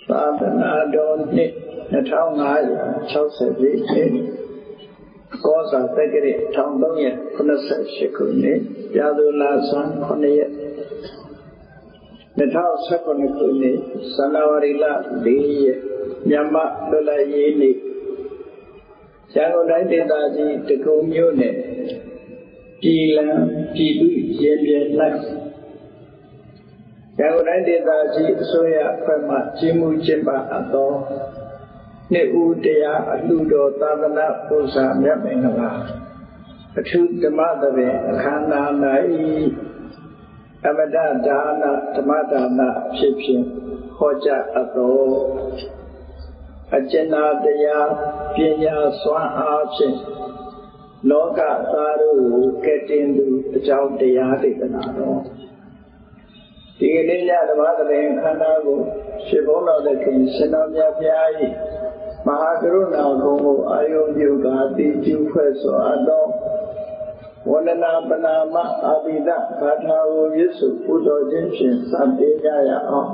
သာသနာတော်နှစ်2564နှစ်ကောဇာတက္ကရာ1388ခုနှစ်ပြာသူလာဆန်း9ရက်2019ခုနှစ်ဇန်နဝါရီလ4ရက်မြန်မာလွတ်လပ်ရေးနေ့ရန်ကုန်တိုင်းဒေသကြီးတကုံမြို့နယ်ပြည်လံပြည်သူရင်ပြင်၌ရန်ကုန်တိုင်းဒေသကြီးအစိုးရအဖွဲ့မှကြီးမှုကျင်းပအပ်သောနှစ်ဦးတရားအလှူတော်သာသနာ့ပူဇာမြတ်မင်္ဂလာအထူးဓမ္မသဘင်အခမ်းအနား၌အမတဒါနဓမ္မဒါနအဖြစ်ဖြင့်ဟောကြားအပ်သောအကျဉ်းတရားပညာစွမ်းအားဖြင့်လောကသားတို့ကိုကယ်တင်သူအကြောင်းတရားဒေသနာတော်ဒီကနေ့ညဓမ္မသဘင်အခမ်းအနားကိုရှင်ဘုန်းတော်သခင်ရှင်တော်မြတ်ဘုရား၏မဟာကရုဏာဂုဏ်ကိုအာယုပြုကာတည်ကျူဖွဲ့စွာသောဝန္ဒနာပနာမအာတိတဘာသာကိုရစ်စုပူဇော်ခြင်းဖြင့်စတင်ကြရအောင်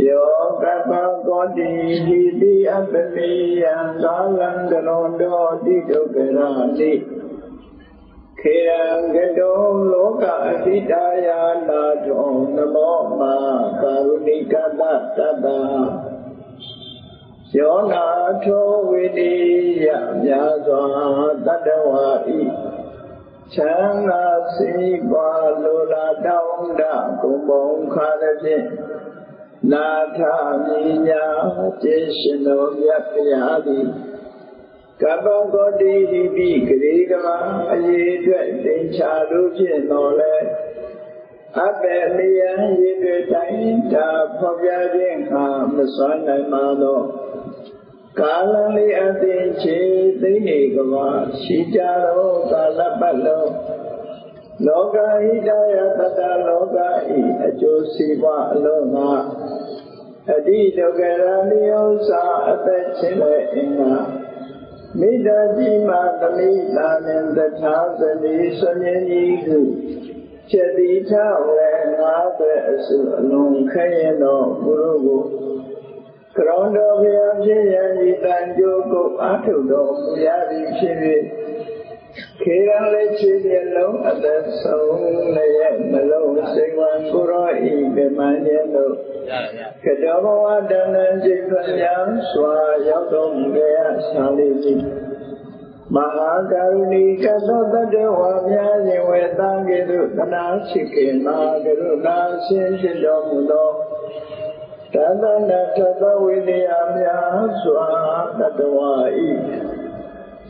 ယောကပကောတိဒီတိအပမေယံသာလံကလွန်တော်တိဒုက္ခရာတိခေရံကတောလောကအတိတာယာနာထောနမောမာကာရုဏိကတတတယောနာထောဝိတိယမြာစွာတတဝါဤချမ်းသာစီပါလိုလားတောင်းတကုံပုံခါသည်ဖြင့်နာထမိညာကျေရှင်တော်မြတ်ဖရာသည်ကပ္ပကောတိဟိပိဂရေကမအရေးအတွက်သင်္ချာတို့ဖြင့်တော်လဲအပေလျံရေတွေတိုင်းတာဖော်ပြခြင်းဟာမစွမ်းနိုင်ပါသောကာလလေးအသိချေသိနေကဘာရှိကြသောကာလပတ်လုံးလောကဟိတယတတလောကဤအကျိုးစီးပွားအလုံးငါအတိဒုက္ခရာနိယောစာအသက်ချင်းလည်းအင်္ဂါမိတ္တကြီးမှသမိသာနှင့်တထာသတိဆွမြင်ကြီးဟုချက်တိထဝေ50အစုအလုံးခဲရင်တော်ဘုရုကိုကရောင်းတော်ဘုရားဖြစ်ရန်ဤတန်ကြိုးကိုအားထုတ်တော်မူရသည်ဖြစ်၍ခေရန်လေးချီမျက်လုံးအသက်ဆုံးလည်းမလုံးစိတ်ဝံကိုရောဤဗမန်ရဲ့လို့ကတောဘဝတဏ္ဍစိတ်ဖျားစွာရောက်တော်မူရဆာလေးသည်မဟာကရုဏီကသောတတဝါများခြင်းဝေသံကဲ့သို့သနာရှိခေမာကရုဏာရှင်ဖြစ်တော်မူသောတသနာထသဝိနည်းများစွာတတဝါဤ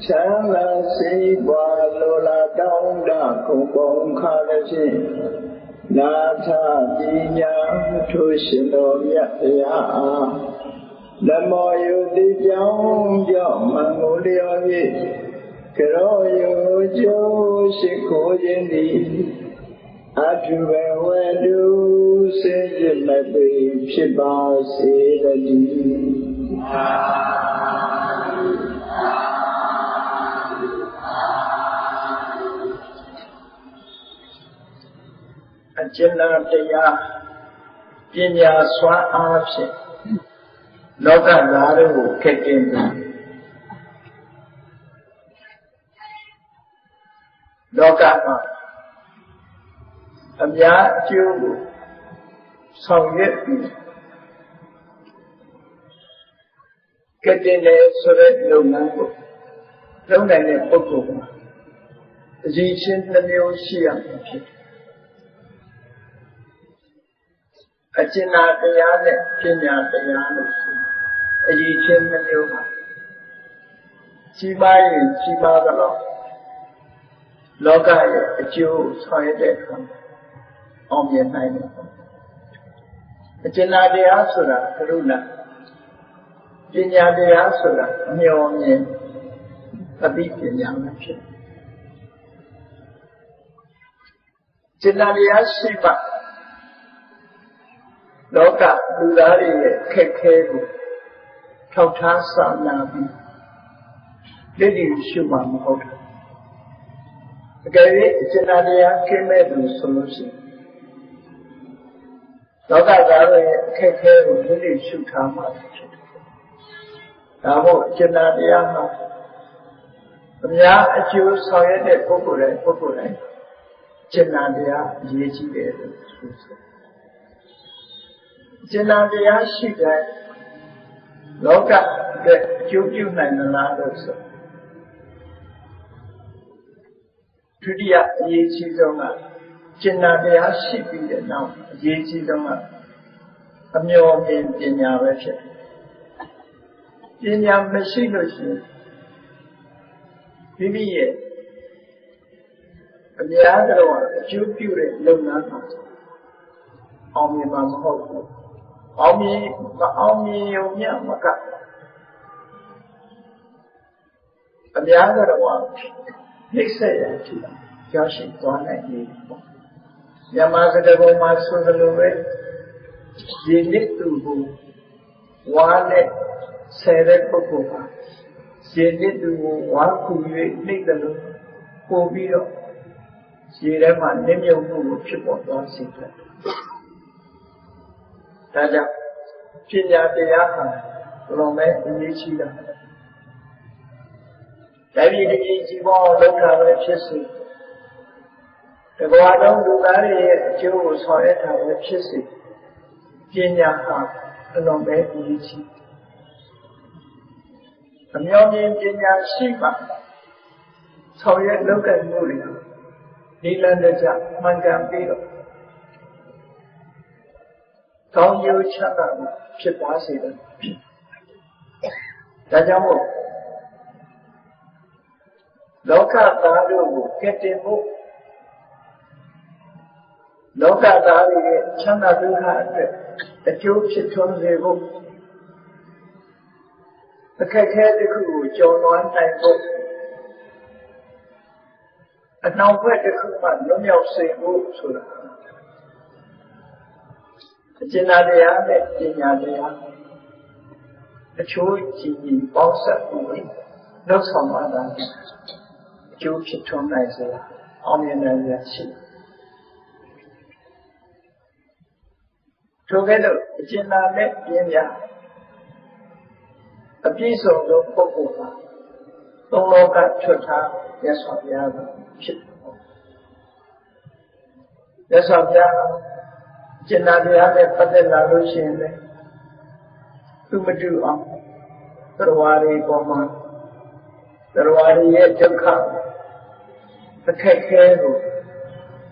ချမ်းသာစီးပွားလိုလားတောင်းတခုံပုံခါလည်းဖြင့်နာထပညာထိုးရှင်တော်မြတ်တရားအားနမောယုတိကြောင့်ကြောင့်မင်္ဂလျော်ဖြင့်ကရောယုကျိုးရှိခိုးခြင်းသည်အထုဘဝတုစေခြင်းမသိဖြစ်ပါစေတည်းအကျဉ်းတရားပညာစွမ်းအားဖြင့်လောကသားတို့ကိုခက်တင်သူလောကမှာအများအကျိုးကိုဆောင်ရွက်ပြီးကက်တင်တဲ့ဆိုတဲ့လုပ်ငန်းကိုလုပ်နိုင်တဲ့ပုဂ္ဂိုလ်ကအရေးချင်းတစ်မျိုးရှိရမှာဖြစ်တယ်အကျဉ်းတရားနဲ့ပညာတရားလို့ဆိုအရေးချင်းတစ်မျိုးပါကြီးပါးရင်ကြီးပါးတော့လောကရဲ့အကျိုးဆောင်ရတဲ့အခါအောင်မြင်နိုင်တယ်အကျဉ်းတရားဆိုတာကရုဏာပညာတရားဆိုတာအမျှော်မြင်အသိပညာပဲဖြစ်ကျင့်တရားရှိမှလောကလူသားတွေရဲ့ခက်ခဲကိုထောက်ထားစာနာပြီးလက်တွေ့ရှုမှမဟုတ်ဘူးအကယ်၍ကျင့်တရားကင်းမဲ့သူဆိုလို့ရှိရင် လောကသားတွေအခက်အခဲကိုလူတွေရှုထားမှဖြစ်တယ်။ဒါမို့ကျင်နာတရားမှာအများအကျိုးဆောင်ရတဲ့ပုဂ္ဂိုလ်တိုင်းကျင်နာတရားအရေးကြီးတယ်လို့ဆိုတယ်။ကျင်နာတရားရှိတဲ့လောကအတွက်အကျိုးပြုနိုင်မလားလို့ဆိုဒုတိယအရေးကြီးဆုံးကကျင်နာတရားရှိပြီးတဲ့နောက်အရေးကြီးဆုံးကအမျှော်မြင်ပညာပဲဖြစ်တယ်။ပညာမရှိလို့ရှိရင်မိမိရဲ့အများတော်အကျိုးပြုတဲ့လုပ်ငန်းမှာအောင်မြင်မှာမဟုတ်ဘူး။အောင်မြင်ရုံမျှမကအများတော်နှိမ့်ဆက်ရဖြစ်တာကြောရှိသွားနိုင်တယ်ပေါ့။မြန်မာစကားပုံမှာဆိုသလိုပဲဒီနှစ်သူကိုဝါနဲ့ဆယ်တဲ့ပုဂ္ဂိုလ်ပါဒီနှစ်သူကိုဝါခု၍နှိမ့်တယ်လို့ပို့ပြီးတော့ခြေထဲမှာနစ်မြုပ်မှုကိုဖြစ်ပေါ်သွားစေတယ်။ဒါကြောင့်ပညာတရားဟာဘယ်လိုလဲအရေးကြီးတာ။ဒါပြည်တည်ကြည်ပေါ်လောက်တာပဲဖြစ်စေတကွာလုံးလူသားတွေရဲ့အကျိုးကိုဆောင်ရွက်တာပဲဖြစ်စေပညာဟာအလွန်ပဲအရေးကြီးအမျှော်မြင်ပညာရှိမှဆောင်ရွက်လုပ်တဲ့မှုတွေနိလန်တဲ့ကြမှန်ကန်ပြီးတော့ကောင်းကျိုးချမ်းသာမှုဖြစ်သွားစေတယ်ဒါကြောင့်မို့လောကသားတို့ကိုကယ်တင်ဖို့လောကသားတွေရဲ့ချမ်းသာဒုက္ခအတွက်အကျိုးဖြစ်ထွန်းစေဖို့အခက်အခဲတစ်ခုကိုကျော်လွှားနိုင်ဖို့အနောက်ဘက်တစ်ခုမှလွတ်မြောက်စေဖို့ဆိုတာအကျဉ်းတရားနဲ့ပညာတရားအချိုးကြည်ကြီးပေါင်းစပ်မှုလောက်ဆောင်မှသာအကျိုးဖြစ်ထွန်းနိုင်စေအောင်မြင်နိုင်ရရှိထိုကဲ့သို့အကျဉ်းနဲ့ပညာအပြည့်စုံသောပုဂ္ဂိုလ်ဟာသုံးလောကချွတ်ထားရသော်ဘုရားဖြစ်တယ်။ရသော်ဘုရားကျင်နာတရားနဲ့ပတ်သက်လာလို့ရှိရင်လည်းသူမတူအောင်သရဝါတွေပေါ်မှာသရဝါတွေရဲ့ဒုက္ခအခက်အခဲကို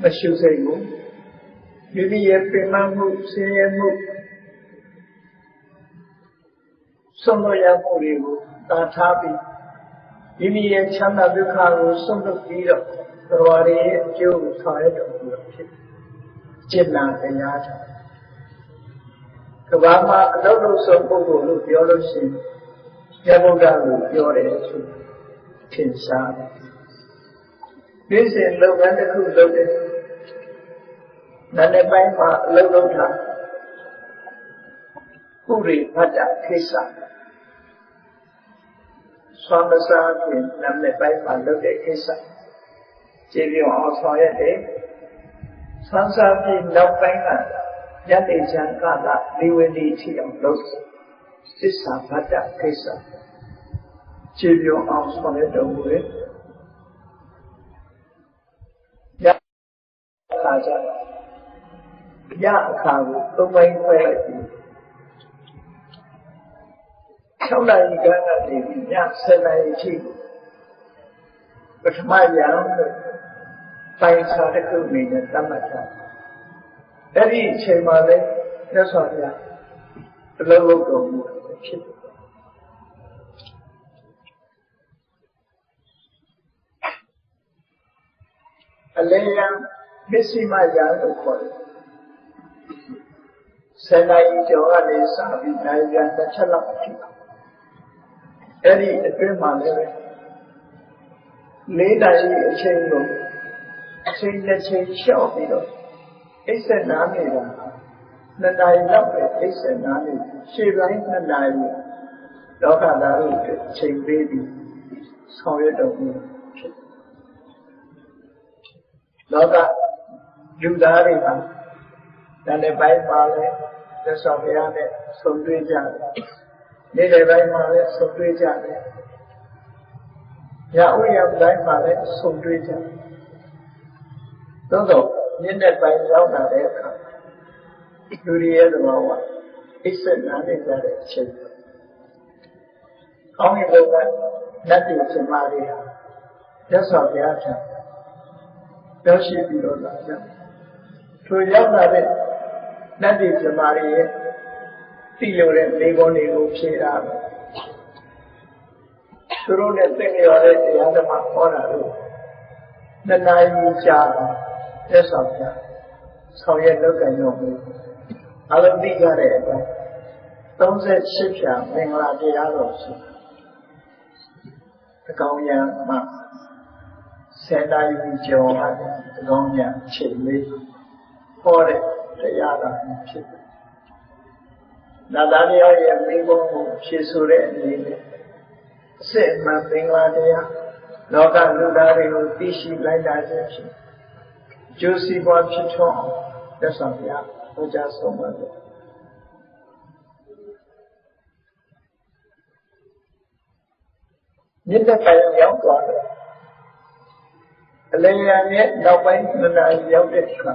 မရှုစိတ်ဘူးမိမိရဲ့ပြမမှုဆင်းရဲမှုဆုံးလို့ရမှုတွေကိုတာထားပြီးမိမိရဲ့ချမ်းသာဒုက္ခကိုဆုံးလို့ပြီးတော့သရဝါတွေရဲ့အကျိုးကိုဆောင်ရတော်မူတာဖြစ်ကျင့်နာတရားတာကဘာမှာအလုံးလုံးဆုံးပုဂ္ဂိုလ်လို့ပြောလို့ရှိရင်မြတ်ဗုဒ္ဓကိုပြောတယ်ဆိုထင်ရှားတယ်ဒီစဉ်လုပ်ငန်းတစ်ခုလုပ်တယ်နာနေပိုင်းမှာအလုံးလုံးထားပုရိဘတ္တခိစ္စဆွမ်းမစားခင်နာနေပိုင်းမှာလုပ်တဲ့ခိစ္စခြေပြုံအောင်ဆောင်ရတယ်ဆန်းစားပြီးနောက်ပိုင်းကယတိချံကလာဒီဝတိထီအောင်လုပ်သစ္စာဘတ္တခိစ္စခြေပြုံအောင်ဆောင်ရတော်မူတယ်အခါကြရအခါကိုသုံးပိုင်းခွဲလိုက်ပြီး6နာရီခန့်ကနေပြီးည7နာရီထိပထမရံလို့ပိုင်စာတစ်ခုအနေနဲ့သတ်မှတ်ထားအဲ့ဒီအချိန်မှာလည်းမြတ်စွာဘုရားအလုံးလုံးတော်မူဖြစ်တယ်အလင်းရန်မစ္စည်းမရံလို့ခေါ်တယ်7နာရီကျော်ကနေစပြီးနိုင်ရန်တစ်ချက်လောက်ဖြစ်တယ်အဲ့ဒီအတွင်းမှာလည်း4နာရီအချိန်ကိုအချိန်နဲ့ချိန်လျှော့ပြီးတော့အိပ်ဆက်နားနေတာ2နာရီလောက်ပဲအိပ်ဆက်နားနေရှေ့ပိုင်း2နာရီလောကသားတို့အချိန်ပေးပြီးဆောင်ရွက်တော်မူဖြစ်လောကလူသားတွေမှာ ဒါနဲ့ပိုင်းပါလေသက်ဆောင်ဘုရားနဲ့ဆုံတွေ့ကြတယ်နေ့လယ်ပိုင်းမှာလည်းဆုံတွေ့ကြတယ်ညဥ်ရပိုင်းမှာလည်းဆုံတွေ့ကြတယ်သို့တော့ညနေပိုင်းရောက်လာတဲ့အခါလူတွေရဲ့သဘောကအိပ်စက်နာနေကြတဲ့အချိန်ကောင်းကင်ဘုရားလက်တည်ရှင်မာတွေဟာသက်ဆောင်ဘုရားထံရောက်ရှိပြီးတော့လာကြထိုရောက်လာတဲ့လက်တည်ရှင်မာတွေရဲ့သိရတဲ့မိဂုံးတွေကိုဖြေတာပဲသူတို့နဲ့သိရတဲ့တရားဓမ္မဟောတာလို့နှစ်နာရီကြာသက်ဆောင်ဘုရားဆောင်ရွက်လုပ်ကြရုံပဲအလုံးသိကြတဲ့အတိုင်း38ဖြာမင်္ဂလာတရားတော်ရှိတကောင်းရံမှာ10နာရီကျော်ပါတယ်တကောင်းရံချိန်လေးဟောတဲ့တရားတော်ဖြစ်တယ်နာသာလျောရဲ့မိဘကိုဖြည့်ဆိုတဲ့အနေနဲ့အစစ်အမှန်မင်္ဂလာတရားလောကလူသားတွေကိုသိရှိလိုက်တာခြင်းဖြင့်ကျိုးစီးပွားဖြစ်ထွန်းအောင်သက်ဆောင်ဘုရားဟောကြားဆုံးပါတယ်မြစ်တဲ့ပိုင်ရောက်သွားတယ်အလင်းရရဲ့နောက်ပိုင်းနနာရောက်တဲ့အခါ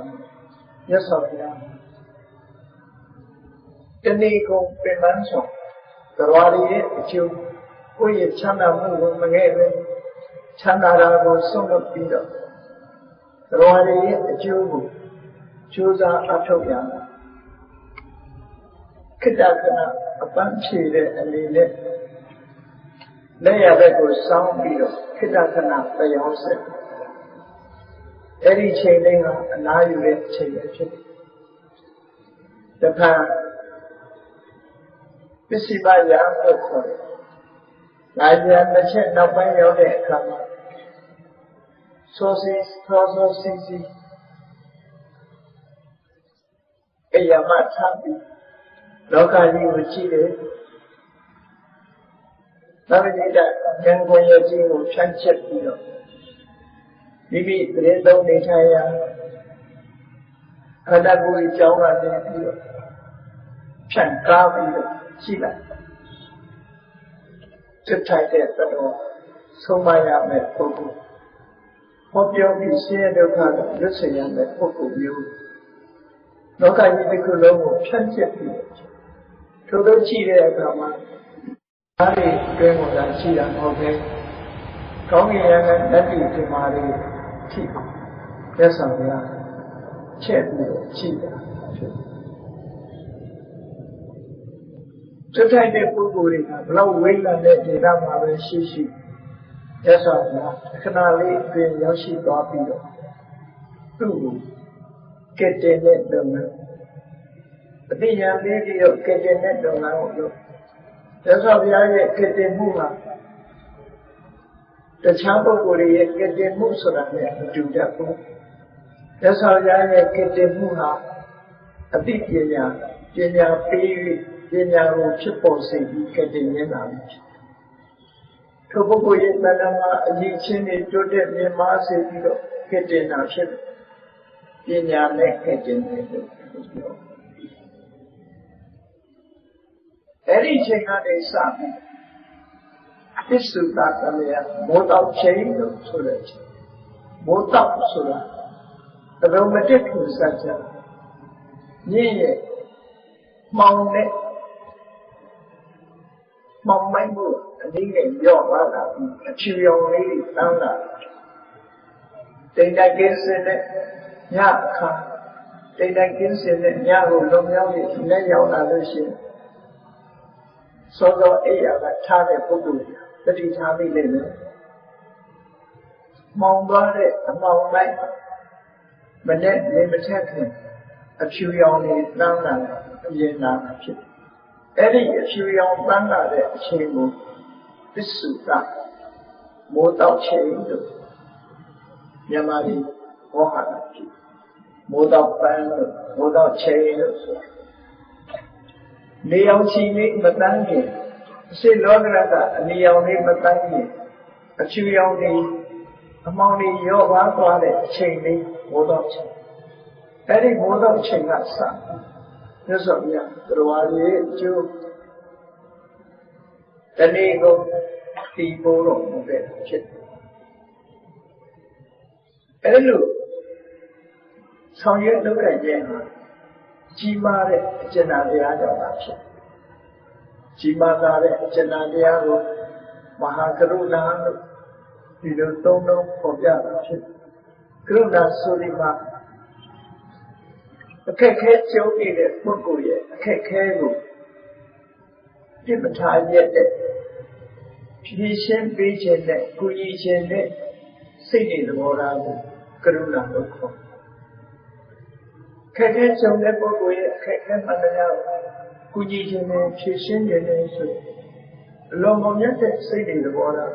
မြတ်စွာဘုရားတဏီကိုပြန်မှန်းဆောင်သရဝရရဲ့အကျိုးကိုယ့်ရဲ့ချမ်းသာမှုကိုမငဲ့ပဲချမ်းသာတာကိုဆုံးလုပ်ပြီးတော့သရဝရရဲ့အကျိုးကိုကြိုးစားအထောက်ရတာခိတ္တကနာအပန်းဖြေတဲ့အနေနဲ့လက်ရဘက်ကိုစောင်းပြီးတော့ခိတ္တကနာပြောင်းဆက်အဲ့ဒီချိန်လေးကအနားယူတဲ့ချိန်ပဲဖြစ်တယ်။တခါပစ္စည်းပါရဖို့ခေါ်တယ်။ဒါကြတစ်ချက်နောက်ပိုင်းရောက်တဲ့အခါမှာစောစီအယမထားပြီးလောကကြီးကိုကြည့်တယ်။နောက်ပြီးတော့ဉာဏ်ကိုရခြင်းကိုဖြန့်ချက်ပြီးတော့မိမိတရေသုံးနေထိုင်ရာခန္ဓာကိုယ်ကြောင်းကနေပြီးတော့ဖြန့်ကားပြီးတော့ကြည့်လိုက်စစ်ထိုက်တဲ့သတ္တဝါဆုံးမရမယ့်ပုဂ္ဂိုလ်ဟောပြောပြီးဆင်းရဲဒုက္ခကိုလွတ်စေရမယ့်ပုဂ္ဂိုလ်မျိုးလောကကြီးတစ်ခုလုံးကိုဖြန့်ချက်ပြီးထို့သောကြည့်တဲ့အခါမှာအားဖြင့်တွင်းကိုသာရှိတာမဟုတ်ပဲကောင်းကင်ရတဲ့လက်တည်ဒီမာတွေထိအောင်လက်ဆောင်ရချက်ပြီးရှိတာဖြစ်တယ်ထိုက်တဲ့ပုဂ္ဂိုလ်တွေကဘလောက်ဝိလန်တဲ့ဒေသမှာပဲရှိလက်ဆောင်ရခဏလေးအတွင်းရောက်ရှိသွားပြီးတော့သူ့ကိုကဲ့တဲ့တဲ့လုပ်ငန်းအတိညာလေးပြီးတော့ကဲ့တဲ့တဲ့လုပ်ငန်းကိုလုပ်သက်ဆောင်ဘုရားရဲ့ကဲ့တဲ့မှုမှာတခြားပုဂ္ဂိုလ်ရဲ့ကဲ့တဲ့မှုဆိုတာနဲ့မတူတတ်ဘူးသက်ဆောင်ဘုရားရဲ့ကဲ့တဲ့မှုဟာအတိပညာပေး၍ပညာကိုဖြစ်ပေါ်စေပြီးကဲ့တဲ့နေတာဖြစ်ထိုပုဂ္ဂိုလ်ရဲ့တဏ္ဍာမှာအရေးချင်းတွေတိုးတက်မြင့်မားစေပြီးတော့ကဲ့တဲ့တာဖြစ်ပညာနဲ့ကဲ့တဲ့တယ်လို့ပြောအဲ့ဒီချိန်ကနေစပြီးပစ္စုပ္ပန်ကလည်းမိုးတောက်ချိန်လို့ဆိုတဲ့ချိန်မိုးတောက်ဆိုတာဘယ်လိုမတက်ဖြစ်စကြညင်ရဲ့မောင်နဲ့မောင်မိုင်းမှုအနည်းငယ်ရော့သွားတာပြီးအချူရောင်လေးတွေတန်းလာတိတ်တိုက်ကင်းစင်တဲ့ညအခါတိတ်တိုက်ကင်းစင်တဲ့ညကိုလုံမြောက်ပြီးလက်ရောက်လာလို့ရှိရင်စောစောအိယာကထားတဲ့ပုဂ္ဂိုလ်တတိထားမိနေတယ်မောင်သွားတဲ့အမောင်လိုက်မနဲ့နေမထက်ခင်အဖြူရောင်တွေတန်းလာအရင်လာဖြစ်အဲ့ဒီအဖြူရောင်တန်းလာတဲ့အချိန်ကိုပစ္စုပန်မိုးတောက်ချိန်လို့မြန်မာပြည်ဟောဟာတာဖြစ်မိုးတောက်ပန်းလို့မိုးတောက်ချိန်လို့ဆိုနေအောင်ချီလေးမတန်းခင်အစိလောကရကအနီရောင်လေးမတန်းခင်အချူရောင်လေးအမောင်လေးရောပါသွားတဲ့အချိန်လေးမိုးတော့ချိန် အဲ့ဒီမိုးတော့ချိန်ကစမြတ်စွာဘုရားတရားရဲ့အကျိုးတနေ့ကိုဒီပိုးတော်မူတဲ့ဖြစ်အဲ့လိုဆောင်ရွက်လုပ်ခဲ့ခြင်းဟာကြီးမားတဲ့အကျဉ်းတရားကြောင့်ပါဖြစ်ကြီးမားတဲ့အကျဉ်းတရားကိုမဟာကရုဏာလို့ဒီလိုသုံးလုံးပေါ်ပြတာဖြစ်ကရုဏာဆိုဒီမှာအခက်ခဲကြုံနေတဲ့ပုဂ္ဂိုလ်ရဲ့အခက်ခဲကိုပြစ်မထားရတဲ့ဖြည့်ရှင်းပေးခြင်းနဲ့ကုညီခြင်းနဲ့စိတ်နဲ့သဘောထားကိုကရုဏာလို့ခေါ်ခက်ခဲကြုံတဲ့ပုဂ္ဂိုလ်ရဲ့အခက်ခဲမှန်တရားကိုကုညီခြင်းနဲ့ဖြည့်ရှင်းခြင်းနဲ့ဆိုလောမမြတ်တဲ့စိတ်နဲ့သဘောထား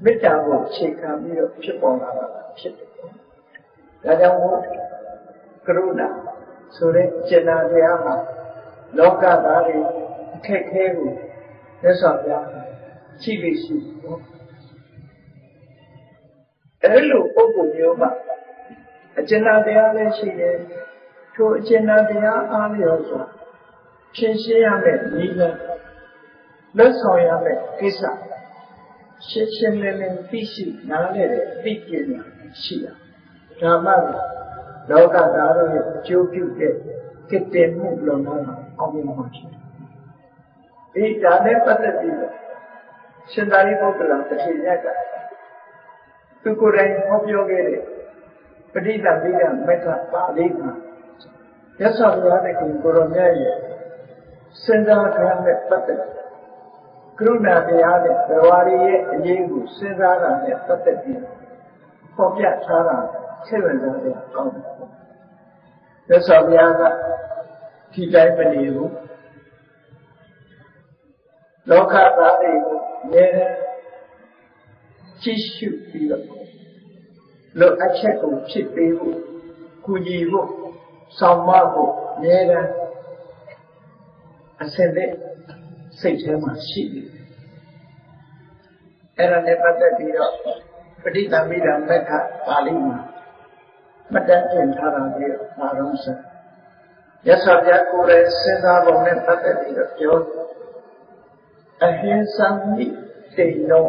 မေတ္တာကိုအခြေခံပြီးတော့ဖြစ်ပေါ်လာတာဖြစ်တယ်။ဒါကြောင့်မို့ကရုဏာဆိုတဲ့စေတနာတရားမှာလောကသားတွေအခက်ခဲကိုလက်ဆောင်ပြကြည့်ပြီးရှိတယ်။အဲ့လိုပုဂ္ဂိုလ်မျိုးမှာအကျဉ်းတရားလည်းရှိတယ်။ထိုအကျဉ်းတရားအားလျော်စွာဖြည့်ရှင်းရမယ့်နည်းလမ်းလက်ဆောင်ရမယ့်ကိစ္စရှင်းရှင်းလင်းလင်းသိရှိနားလည်တဲ့သိပညာရှိရဒါမှလောကသားတို့ရဲ့အကျိုးပြုတဲ့ကိတ္တမှုလုံလောက်အောင်မြင်မှာဖြစ်တယ်ဒီဒါနဲ့ပတ်သက်ပြီးရှင်သာရိပုတ္တရာတထေရကသူကိုယ်တိုင်ဟောပြောခဲ့တဲ့ပဋိသမိကမက္ခပါဠိမှာရသော်ဘုရားသခင်ကိုရောမြတ်ရဲ့စဉ်းစားခံတဲ့ပတ်သက်ကရုဏာတရားနဲ့ဘဝရည်ရဲ့အရေးကိုစဉ်းစားတာနဲ့ပတ်သက်ပြီးပေါ်ပြထားတာစိတ်ဝင်စားစရာကောင်းတယ်။သက်ဆောင်ဘုရားကဒီတိုင်းမနေဘူး။လောကသားတွေကိုမြဲကြည့်ရှုပြီးတော့လောအချက်ကိုဖြစ်ပေးဖို့ကုညီဖို့ဆောင်မဖို့မြဲတမ်းအစင်တဲ့စိတ်ထဲမှာရှိတယ်အဲ့ဒါနဲ့ပတ်သက်ပြီးတော့ပဋိသမိဒမက္ခပါဠိမှာမှတ်တမ်းတင်ထားတာပြီးတော့ဘာလို့ဆိုရသော်ပြကိုယ်ရဲ့စဉ်းစားပုံနဲ့ပတ်သက်ပြီးတော့ပြောအဟိသမိတေနော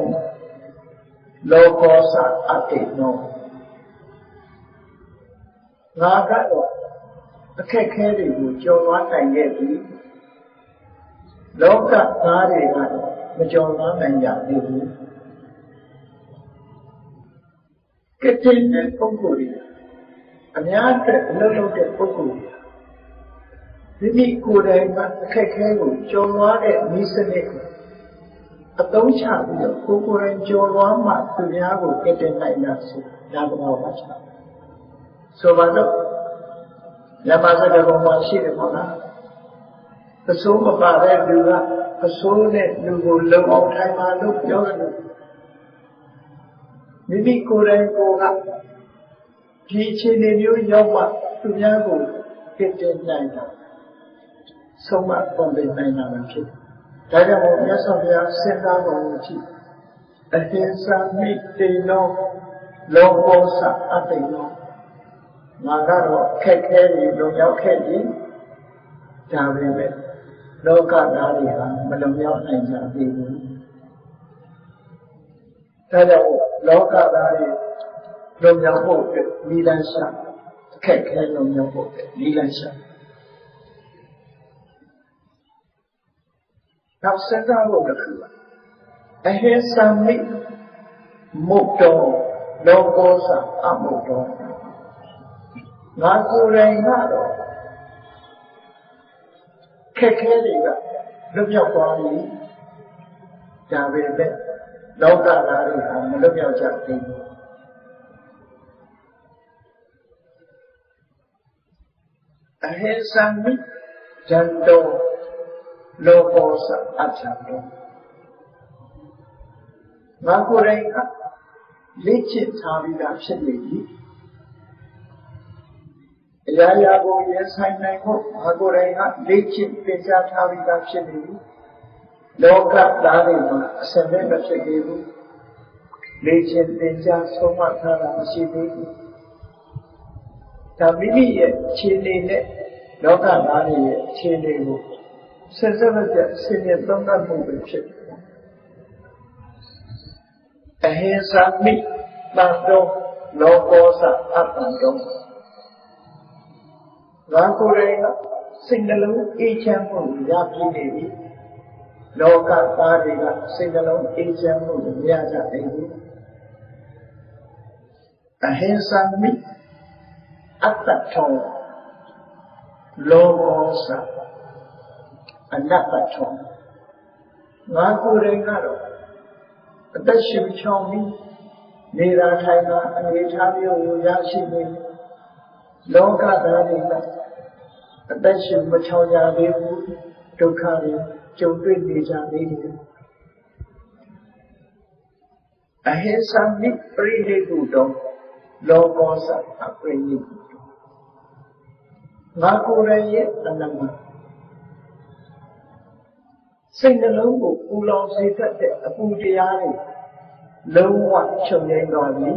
လောကောသအတေနောငါကတော့အခက်ခဲတွေကိုကျော်လွှားနိုင်ခဲ့ပြီလောကသားတွေကတော့မကျော်လွှားနိုင်ကြသေးဘူးကတိနဲ့ပုဂ္ဂိုလ်တွေအများအတွက်အလုပ်လုပ်တဲ့ပုဂ္ဂိုလ်တွေမိမိကိုယ်တိုင်မှာအခက်ခဲကိုကျော်လွှားတဲ့နည်းစနစ်ကိုအသုံးချပြီးတော့ကိုယ်ကိုယ်တိုင်ကျော်လွှားမှသူများကိုကတိနိုင်တာဆိုတာကတော့ပါချာဆိုပါတော့ညမစကားပေါ်မှာရှိတယ်ပေါ့လားပစိုးမပါတဲ့လူကပစိုးနဲ့လူကိုလုံအောင်ထိုင်ပါလို့ပြောတယ်မိမိကိုယ်တိုင်ကိုကဒီအခြေအနေမျိုးရောက်မှသူများကိုကတိနိုင်တာဆုံးမပုံပေးနိုင်တာဖြစ်တယ်ဒါကြောင့်မြတ်စွာဘုရားစဉ်းစားပုံကိုကြည့်အဟိသမိတေနောလောကောသအတေနောငါကတော့ခက်ခဲပြီးလုံရောက်ခဲ့ပြီဒါပဲပဲလောကသားတွေဟာမလုံရောက်နိုင်ကြသေးဘူးဒါကြောင့်လောကသားတွေလုံရောက်ဖို့အတွက်နိလန်းရှာအခက်ခဲလုံရောက်ဖို့အတွက်နိလန်းရှာနောက်စဉ်းစားဖို့တစ်ခုပါအဟိသမိမုတ်တော်လောကောသအမုတ်တော်ငါကိုယ်တိုင်ကတော့ခက်ခဲတွေကလွတ်မြောက်သွားပြီဒါပဲပဲလောကသားတွေဟာမလွတ်မြောက်ကြသေးဘူးအဟိသမိဇန္တောလောကောသအဋ္ဌတောငါကိုယ်တိုင်ကလေ့ကျင့်ထားပြီးသားဖြစ်နေပြီအရာရာကိုရင်ဆိုင်နိုင်ဖို့ငါကိုယ်တိုင်ကလေ့ကျင့်သင်ကြားထားပြီးသားဖြစ်နေပြီလောကသားတွေမှာအစမဲ့မဖြစ်သေးဘူးလေ့ကျင့်သင်ကြားဆုံးမထားတာမရှိသေးဘူး ဒါမိမိရဲ့ခြေနေနဲ့လောကသားတွေရဲ့ခြေနေကိုဆက်ဆက်လက်ဆက်ဆင်ញသုံးသပ်မှုပဲဖြစ်တယ်အဟိံစာမိတန်တော်လောကောသအတ္တတော်ငါကိုယ်တိုင်ကစိတ်နှလုံးအေးချမ်းမှုရပြည့်နေပြီလောကသားတွေကစိတ်နှလုံးအေးချမ်းမှုမရကြနိုင်ဘူးအဟိံစာမိအတ္တတော်လောကောသအနတ္တတော်ငါကိုယ်တိုင်ကတော့အသက်ရှင်ချောင်းပြီးနေတာထိုင်တာအနေထားမျိုးကိုရရှိနေလောကသားတွေကအသက်ရှင်မချောင်ကြသေးဘူးဒုက္ခတွေကြုံတွေ့နေကြသေးတယ်အဟိသမိပရိနိဗ္ဗုတောလောကောသအပရိနိဗ္ဗုတောငါကိုယ်ရဲ့အနမစိတ်နှလုံးကိုပူလောင်စေတတ်တဲ့အပူတရားတွေလုံးဝချုပ်ငြိမ်းသွားပြီ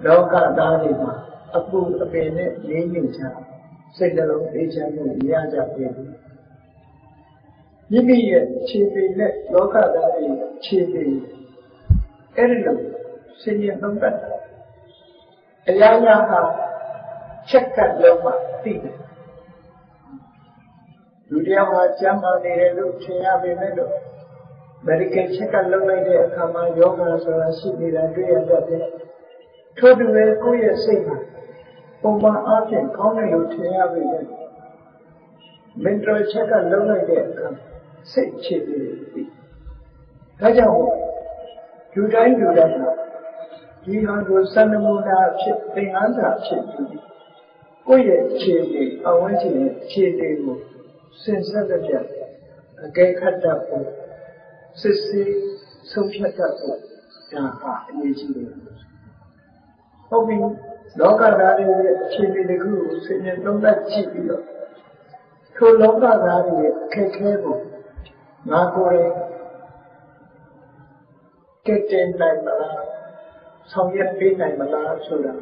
လောကသားတွေမှာအပူအပင်နဲ့ငြိမ်းနေကြစိတ်နှလုံးအေးချမ်းမှုရကြပြီမိမိရဲ့ခြေပေနဲ့လောကသားတွေခြေပေအဲ့ဒီလိုဆင်ញံသုံးသပ်အရာရာဟာချက်ကပ်လုံးမှသိတယ်လူတယောက်ဟာကျမ်းမာနေတယ်လို့ထင်ရပေမဲ့လို့ medical check up လုပ်လိုက်တဲ့အခါမှာယောဂဆိုတာရှိနေတာတွေ့ရတတ်တယ်ထို့တူပဲကိုယ့်ရဲ့စိတ်ဟာပုံမှန်အားဖြင့်ကောင်းတယ်လို့ထင်ရပေမဲ့ mental check up လုပ်လိုက်တဲ့အခါစိတ်ချစ်တယ်ပြီဒါကြောင့်လူတိုင်းဟာဒီဟာကိုစံနမူနာဖြစ်သင်္ကန်းစာဖြစ်ပြီးကိုယ့်ရဲ့ခြေတွေအဝန်းကျင်ရဲ့ခြေတွေကိုစဉ်ဆက်လက်ပြအကဲခတ်တတ်ဖို့စစ်စစ်ဆုံးဖြတ်တတ်ဖို့ဒါဟာအရေးကြီးတယ်ဟုတ်ပြီလောကသားတွေရဲ့အခြေအနေတစ်ခုကိုစဉ်းစားသုံးသပ်ကြည့်ပြီးတော့ထိုလောကသားတွေရဲ့အခက်အခဲကိုငါကိုယ်ကဲ့တင်နိုင်မလားဆောင်ရွက်ပေးနိုင်မလားဆိုတာ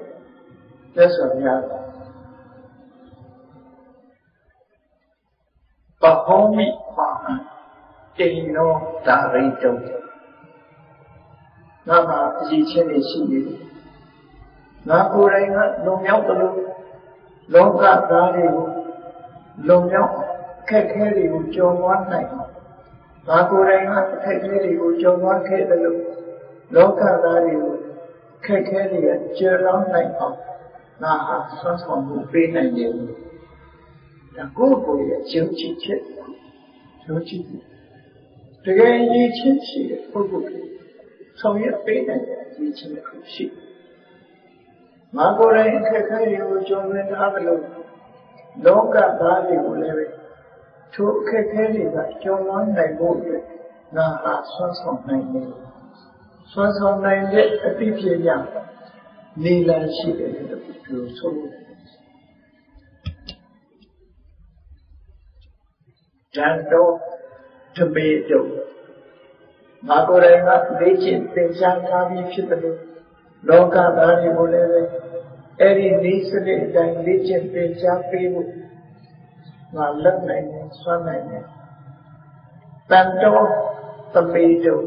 သက်ဆိုင်ရာပဟောမိပါတိန်နောတာရိတုံငါမှာအရေးချင်းနေရှိနေတယ်ငါကိုယ်တိုင်ကလုံမြောက်တယ်လို့လောကသားတွေကိုလုံမြောက်ခက်ခဲတွေကိုကြော်ဝါးနိုင်ငါကိုယ်တိုင်ကအခက်ခဲတွေကိုကြော်ဝါးခဲ့တယ်လို့လောကသားတွေကိုခက်ခဲတွေကကြော်လောင်းနိုင်အောင်ငါဟာဆွမ်းဆောင်မှုပေးနိုင်တယ်ဒါကိုယ်ရဲ့ယုံကြည်ချက်ယုံကြည်တကယ်ရည်ချင်းရှိတဲ့ပုဂ္ဂိုလ်ဆောင်ရွက်ပေးနိုင်တဲ့ရည်ချင်းတစ်ခုရှိငါကိုယ်တိုင်အခက်အခဲတွေကိုကြုံနေထားတယ်လို့လောကသားတွေကိုလည်းပဲထိုအခက်အခဲတွေကကြုံဝန်းနိုင်ဖို့အတွက်ငါဟာဆွမ်းဆောင်နိုင်တယ်ဆွမ်းဆောင်နိုင်တဲ့အသိပညာနေလန်းရှိတယ်လို့ပြောဆိုတယ်တန်တော်တပေတုံငါကိုယ်တိုင်ကလေ့ကျင့်သင်ကြားထားပြီးဖြစ်တယ်လို့လောကသားတွေကိုလည်းပဲအဲ့ဒီနည်းစနစ်အတိုင်းလေ့ကျင့်သင်ကြားပေးဖို့ငါလက်နိုင်တယ်စွမ်းနိုင်တယ်တန်တော်တပေတုံ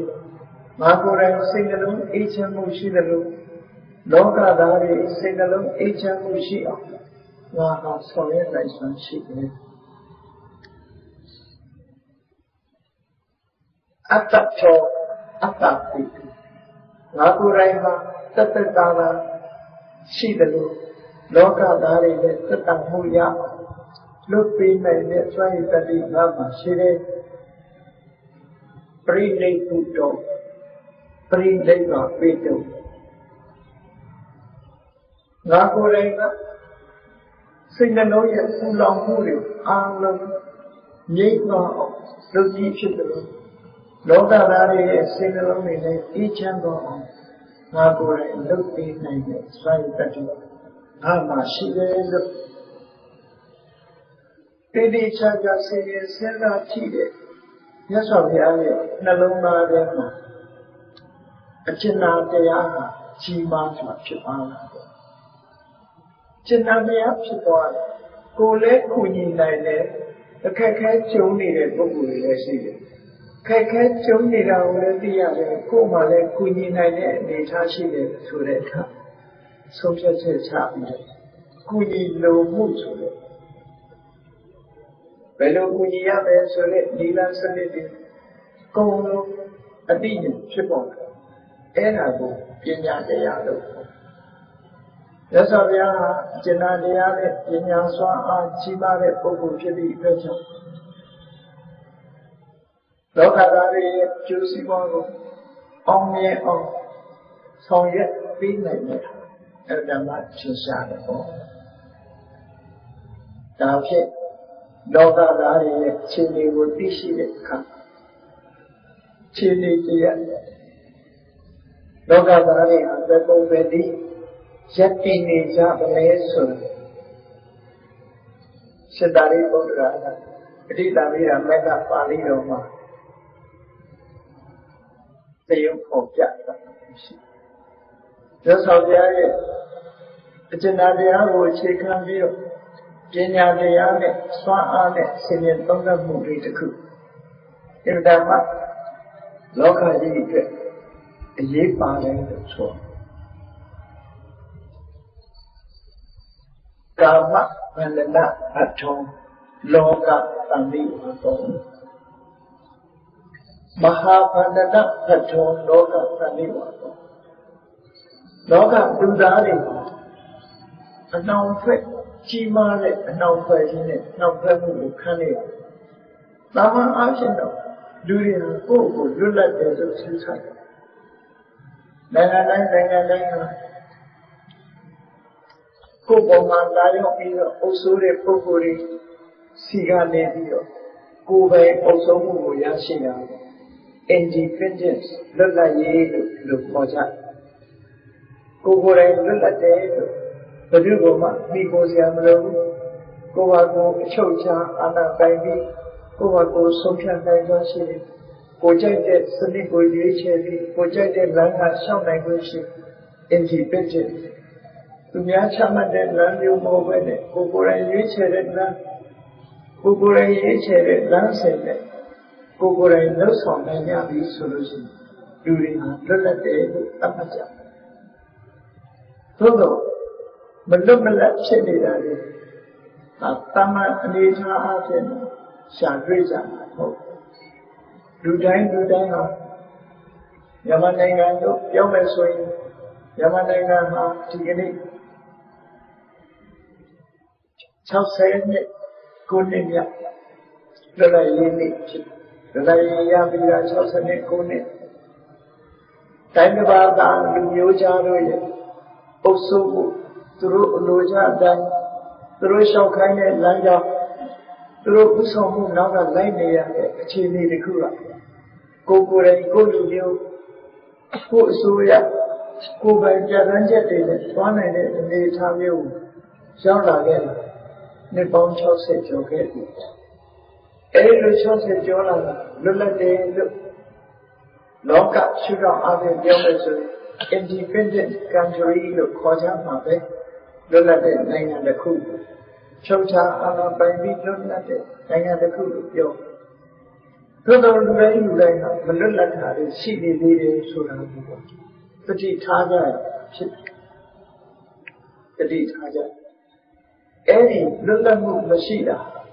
ငါကိုယ်တိုင်စိတ်နှလုံးအေးချမ်းမှုရှိတယ်လို့လောကသားတွေစိတ်နှလုံးအေးချမ်းမှုရှိအောင်ငါဟာဆောင်ရွက်နိုင်စွမ်းရှိတယ်အတ္တထောအတ္တပိငါကိုယ်တိုင်ဟာတတ္တတာရှိတယ်လို့လောကသားတွေနဲ့တတ္တမှုရလွတ်ပေးနိုင်တဲ့စွမ်းရည်တတိငါမှာရှိတယ်ပရိနိဗ္ဗုတောပရိနိဗ္ဗာပိတုငါကိုယ်တိုင်ကစိတ်နှလုံးရဲ့ပူလောင်မှုတွေအားလုံးငြိမ်းသွားအောင်လုပ်ကြည့်ဖြစ်တယ်လို့လောကသားတွေရဲ့စိတ်နှလုံးတွေနဲ့အေးချမ်းသွားအောင်ငါကိုယ်တိုင်လုပ်ပေးနိုင်တဲ့စွမ်းရည်တတိငါမှာရှိတယ်လို့တိတိကျကျစဉ်းစားကြည့်တဲ့မြတ်စွာဘုရားရဲ့နှလုံးသားထဲမှာအကျဉ်းတရားဟာကြီးမားစွာဖြစ်ပါလား Chinamia Pipon, Gole Kuni Nine, the Kaka Joni, the Bubu, Kaka Joni, the Kumale Kuni Nine, the Tashi, the Tureka. So such a happened. Kuni no Mutu. Bello Kunia, Sole, Nila Solid, Golo, Adin, Chipon, Enago, Pinya de Yado. That's why we are Jenadiale, Jinyaswa, Chibare, Poku, Chili, Pecha. Lokadari, Juicy Mono, Omni of Songet, Pinay, and the much inside of Dashi, Lokadari, Chili would be seated. Chili, Lokadari, the Bobedi. Jackie Japanese Shadari Bodra, Ridavira Mega Paliroma, the young of Japa. Just how they are Genadia will take on view. Genia de Ane, Swan Ane, Senior Tonga movie to cook. If that much, Loka Yi, a ye parting the swan. Kama Vandana Atom Loka Tandi Vato Mahavandana Atom Loka Tandi Vato Loka Dudari a noun fit Chimare a noun person no person Kani Lama Ashino Durian Pogo Lula de Suicide Nanga Kupoma Dayo also the Pokuri Siga Nedio, Kube also Muyashina, Independence, Lula Ye, Lukoja, Kubure Lula De, Padugoma, Mikos Yamlo, Kovago, Chocha, Anna Baby, Kovago, Sophia Nagashi, Projected Sonico Yuchi, Projected Langa Sound Language, Independence. Tumia Chaman and Landu Mobile, Kukura Yucheret, Kukura Yucheret, Lancet, Kukura no song and Yabi solution during a relative Amaja. Todo, Malumala Chedidari, Tama Anita Aten, Shadriza, Dudai, Yamananga, Yomeswing, Yamananga, Tigani. Chelsea, Kunia, the Lay, the Lay, Chelsea, Kunia. Time about the Luja, also through Luja, through Shokane, Langa, through Usomu, Naga, Lania, Chini, the Kura, Kokure, Golu, Suya, Kuba, Jaranja, one and the Tamu, Shara again. Nippon Chelsea Joke. Every Chelsea Jola, Lula de Loka, Sugar, other Yomas, independent country, Koja Mabe, Lula de Nanga the Coup. Chota, Anna Baby, Lula de Nanga the Coup, Yo. Todo Lula, Lula had a city leading Sura. Petit Taja, Petit Taja. Any Lulamu Mashida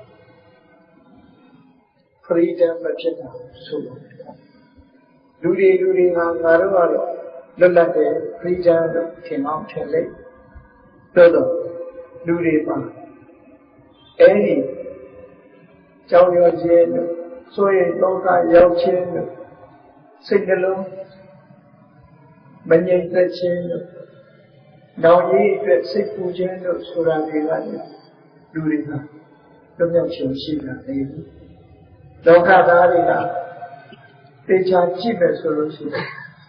freedom Machina Sulu Ludi Narualo Lulate freedom came out Chile Todo Ludi Ban Any Chow Jen Soy Loka Yao Chen Singalo Manyan Chen Now ye get sick to general Surabhi, Lurina, Lumachim Sina, Loka Darina, they charge cheaper solution,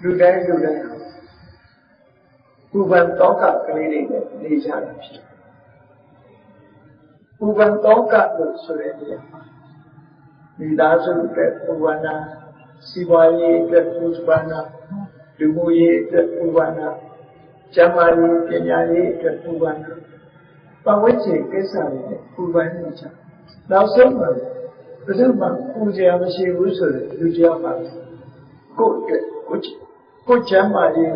Ludan, Uban Toka cleaning these items. Uban Toka looks Surabia. Vidasu get Uvana, Siwaye get Usbana, Dumuye get Uvana. Jamali, Kenyali, Katuana, ပတ်ဝန်းကျင်ကိစ္စတွေနဲ့ပူပန်နေကြနောက်ဆုံးမှာဘယ်သူမှပူကြမရှိဘူးဆိုတဲ့လူကြောက်ပါကိုယ့်အတွက်ကိုယ်ချမ်းသာရေး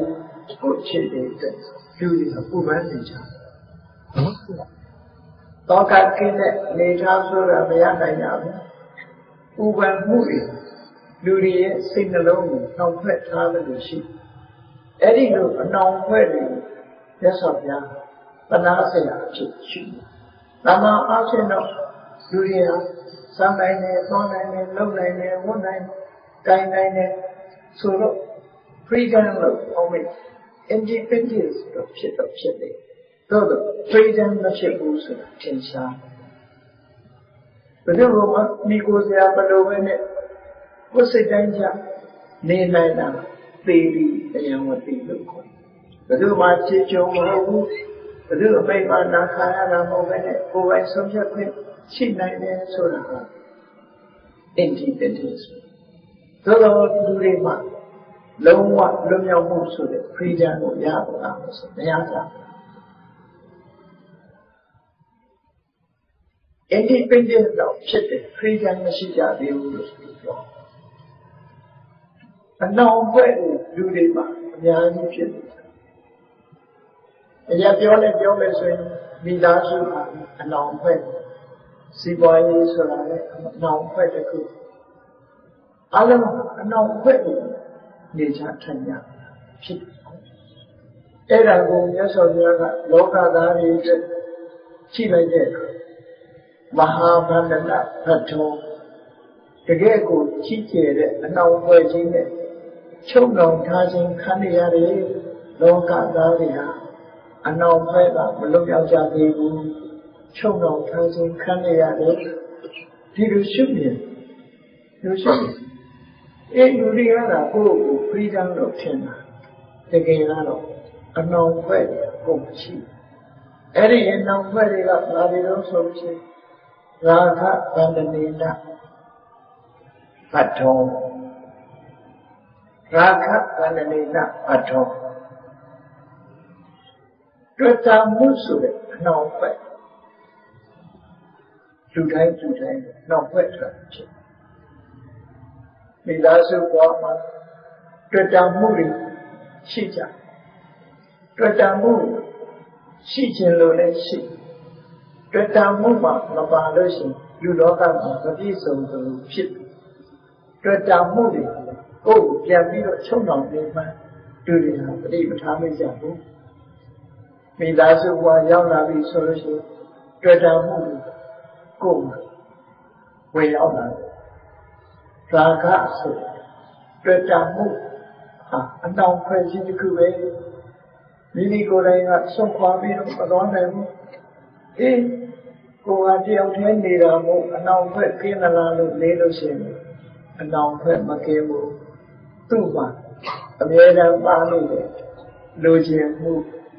ကိုယ့်ခြေတွေအတွက်လူတွေကပူပန်နေကြတော့ကကိနဲ့နေထားဆိုတာမရနိုင်ကြဘူးပူပန်မှုတွေလူတွေရဲ့စိတ်နှလုံးကိုနှောင့်ယှက်ထားလို့ရှိအဲ့ဒီလိုအနှောင့်အယှက်တွေမြတ်စွာဘုရားပနာစရာအဖြစ်ရှိတယ်။ဒါမှအဖြစ်တော့လူတွေဟာစမ်းနိုင်တယ်၊သွားနိုင်တယ်၊လုံနိုင်တယ်၊ဝတ်နိုင်တယ်၊တိုင်းနိုင်တယ်ဆိုတော့ freedom လို့ဟောမိ independence တော့ဖြစ်တယ်။သို့တော့ freedom မဖြစ်ဘူးဆိုတာသင်ရှားဘယ်လိုမှမိကိုစရာမလိုပဲနဲ့ကိုယ်စိတ်တိုင်းကြနေနိုင်တာသေပြီးတရားဝတိလို့ခေါ်ဘယ်သူမှချေချုံမဟုတ်ဘူးဘယ်သူအမိန့်မှနာခံရတာမဟုတ်ပဲနဲ့ကိုယ်ပိုင်ဆုံးဖြတ်ခွင့်ရှိနိုင်တယ်ဆိုတာက independence သို့တော်လူတွေမှာလုံးဝလွတ်မြောက်မှုဆိုတဲ့ freedom ကိုရပါလို့ဆိုမရကြဘူး independent တော့ဖြစ်တယ် freedom မရှိကြသေးဘူးလို့ပြောအနှောင်ဖွဲ့လူတွေမှာအများကြီးဖြစ်တယ်အရာပြောလဲပြောမယ်ဆိုရင်မိသားစုအနှောင်ဖွဲ့စီးပွားရေးဆိုတာလည်းအနှောင်ဖွဲ့တစ်ခုအလုံးအနှောင်ဖွဲ့နေကြထိုင်ကြဖြစ်အဲ့ဒါကိုမြတ်စွာဘုရားကလောကသားတွေအတွက်ကြည့်လိုက်တဲ့မဟာဗန္ဒနာဖတ်ထုံးတကယ်ကိုကြီးကျယ်တဲ့အနှောင်ဖွဲ့ခြင်းနဲ့ချုပ်နှောင်ထားခြင်းခံရတဲ့လောကသားတွေဟာအနှောင်ဖွဲ့ကမလုံရောက်ကြသေးဘူးချုပ်နှောင်ထားခြင်းခံရတယ်ဒီလိုရှုမြင်အဲ့လူတွေကတော့ကိုယ့်ကို freedom လို့ထင်တာတကယ်ကတော့အနှောင်ဖွဲ့ကိုမရှိအဲ့ဒီအနှောင်ဖွဲ့တွေကဘာတွေလို့ဆိုချင်းရာဂဗန္ဒနေနပတ္ထောရာဂဗန္ဒနေနပတ္ထောတွေ့တာမှုဆိုတဲ့အနှောင်ဖွဲ့လူတိုင်းနှောင်ဖွဲ့တာဖြစ်မိသားစုပေါ်မှာတွေ့တာမှုတွေရှိကြတွေ့တာမှုရှိခြင်းလို့လည်းရှိတွေ့တာမှုမှာမပါလို့ရှိရင်လူလောကမှာမပြည့်စုံသလိုဖြစ်တွေ့တာမှုတွေကိုယ်ပြန်ပြီးတော့ချုပ်နှောင်နေမှလူတွေဟာပဋိပဋ္ဌာန်းမကြဘူးမိသားစုဘဝရောက်လာပြီဆိုလို့ရှိရင်တွေ့တာမှုကိုယ်ဝင်ရောက်လာတယ်ရာဂဆိုတွေ့တာမှုအနှောင်ဖွဲ့ခြင်းတစ်ခုပဲမိမိကိုယ်တိုင်ကဆုံးခွာပြီးတော့မတော်နိုင်ဘူးကိုယ်ကတယောက်တည်းနေတာမို့အနှောင်ဖွဲ့กินလာလို့နေလို့ရှိရင်အနှောင်ဖွဲ့မกินဘူးသူ့မှာအမြဲတမ်းပါနေတယ်လိုချင်မှု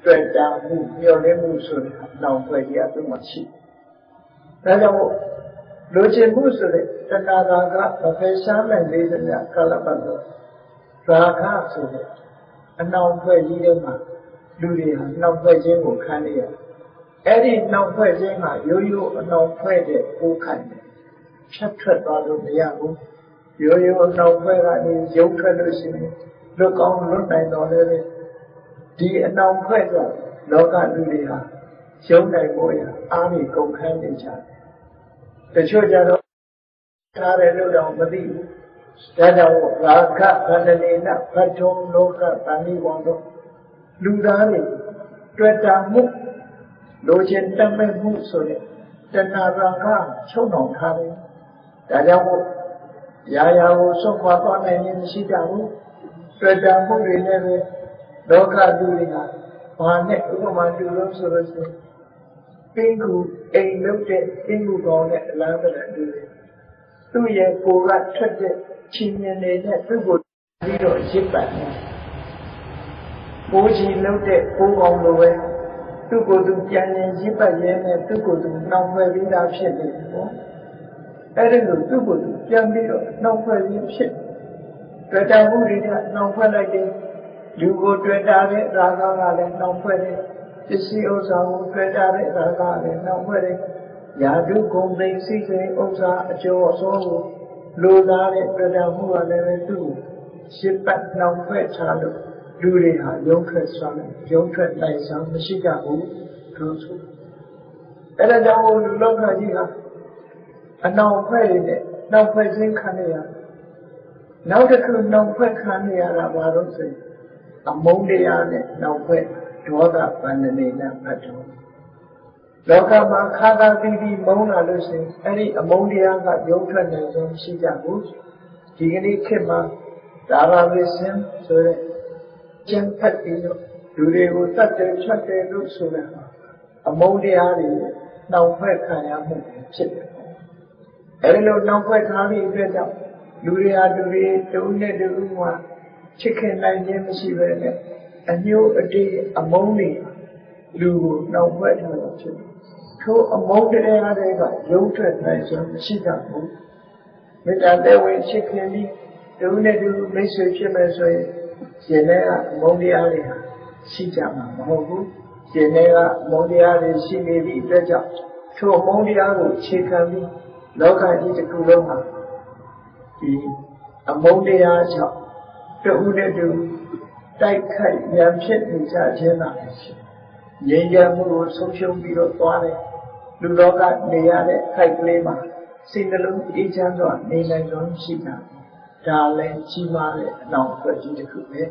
တွေ့တာမှုမျှော်လင့်မှုဆိုတဲ့အနှောင်ဖွဲ့ကြီးအတူမှရှိဒါကြောင့်လိုချင်မှုဆိုတဲ့တဏှာရာဂမဖယ်ရှားနိုင်သေးတဲ့ကာလပတ်တော့ရာဂဆိုတဲ့အနှောင်ဖွဲ့ကြီးထဲမှာလူတွေဟာနှောင်ဖွဲ့ခြင်းကိုခံရတယ်အဲ့ဒီနှောင်ဖွဲ့ခြင်းဟာရိုးရိုးအနှောင်ဖွဲ့တဲ့ပိုးခိုင်တယ်ဖြတ်ထွက်သွားလို့မရဘူးရိုးရိုးအနှောင်ဖွဲ့ကနေရုပ်ထွက်လို့ရှိရင်လွတ်ကောင်းလွတ်နိုင်တော်လည်းဒီအနှောင်ဖွဲ့ကလောကလူတွေဟာရုံနိုင်ဖို့ရအားကြီးကုန်ခန်းနေကြတယ်တချို့ကြတော့ထားတယ်လို့တော့မသိဘူးဒါကြောင့်ရာဂဗန္ဒနေနဖတ်ထုံလောကတဏှိဝံတို့လူသားတွေတွေ့တာမှုလိုချင်တတ်မဲ့မှုဆိုတဲ့တဏှာရာဂချုပ်နှောင်ထားတယ်ဒါကြောင့်ရာရာကိုဆုံးခွာသွားနိုင်ခြင်းမရှိကြဘူးတွေ့တာမှုတွေနဲ့ပဲလောကလူတွေကဘာနဲ့ဥပမာတူလို့ဆိုလို့ရှိရင်ပင်ကူအိမ်လုပ်တဲ့ပင်ကူကောင်းတဲ့အလားတူတူသူ့ရဲ့ကိုယ်ကထွက်တဲ့ချင်းမြင်နေတဲ့သူ့ကိုပြီးတော့ရစ်ပတ်နေပိုးချီလုပ်တဲ့ပိုးကောင်းလိုပဲသူ့ကိုယ်သူပြန်ရင်ရစ်ပတ်ရဲနဲ့သူ့ကိုယ်သူနှောင်ဖွဲ့ပြီးသားဖြစ်နေတယ်ပေါ့အဲ့ဒီလိုသူ့ကိုယ်သူပြန်ပြီးတော့နှောင်ဖွဲ့ပြီးဖြစ်တွေ့တာမှုတွေကနှောင်ဖွဲ့လိုက်တယ်လူကိုတွေ့တာတဲ့ရာဂကလည်းနှောင်ဖွဲ့တယ် ပစ္စည်းဥစ္စာကိုတွေ့ကြတဲ့အခါကလည်းနှောင်ဖွဲ့တယ်ယာတုဂုံသိစိတ်စိတ်ဥစ္စာအကျော်အစောကိုလိုလားတဲ့တွေ့ကြမှုကလည်းသူ့ရှစ်ပတ်နှောင်ဖွဲ့ချလို့လူတွေဟာရုံးထွက်ဆွမ်းရုံးထွက်နိုင်ဆောင်မရှိကြဘူးလို့ဆိုအဲ့ဒါကြောင့်လူလောကကြီးဟာအနှောင်ဖွဲ့နေတဲ့နှောင်ဖွဲ့ခြင်းခံရနောက်တစ်ခုနှောင်ဖွဲ့ခံရတာဘာလို့ဆိုရင်အမုန်းတရားနဲ့နှောင်ဖွဲ့ဒေါသဗန္ဒနေနဲ့ဖတ်တော်လောကမှာခါသာတိတိမုန်းလာလို့ရှိရင်အဲ့ဒီအမုန်းတရားကရုံးထွက်နိုင်ဆုံးရှိကြဘူးဒီကနေ့ခေတ်မှာဒါဘာဝိစင်ဆိုတဲ့ကျင့်ဖတ်ပြီးတော့လူတွေကိုတတ်တယ်ချက်တယ်လို့ဆိုတာအမုန်းတရားတွေနှောင်ဖွဲ့ခံရမှုဖြစ်တယ်အဲဒီလိုနှောင်ဖွဲ့ထားပြီးအတွက်ကြောင့်လူတွေဟာလူတွေတုံးနဲ့တူမှချစ်ခင်နိုင်ခြင်းမရှိပဲနဲ့အညို့အတေးအမုန်းတွေလူကိုနှောင်ဖွဲ့ထားတာဖြစ်တယ်ထိုအမုန်းတရားတွေကရုံးထွက်နိုင်စွာမရှိကြဘူးမေတ္တာတဲ့ဝင်ချစ်ခင်ပြီးတုံးနဲ့တူမိတ်ဆွေဖြစ်မယ်ဆိုရင်ရှင်ထဲကအမုန်းတရားတွေဟာရှိကြမှာမဟုတ်ဘူးရှင်ထဲကအမုန်းတရားတွေရှိနေသည့်အတွက်ကြောင့်ထိုအမုန်းတရားကိုခြေခံပြီးလောကကြီးတစ်ခုလုံးမှာဒီအမုန်းတရားကြောင့်တဦးနဲ့တူတိုက်ခိုက်ရန်ဖြစ်နေကြခြင်းသာရှိငြိမ်းချမ်းမှုကိုဆုံးရှုံးပြီးတော့သွားတယ်လူလောကနေရတဲ့ခိုက်ကလေးမှာစိတ်နှလုံးအေးချမ်းစွာနေနိုင်စွာရှိတာဒါလည်းကြီးမားတဲ့အနောင်ဖွဲ့ကြီးတစ်ခုပဲ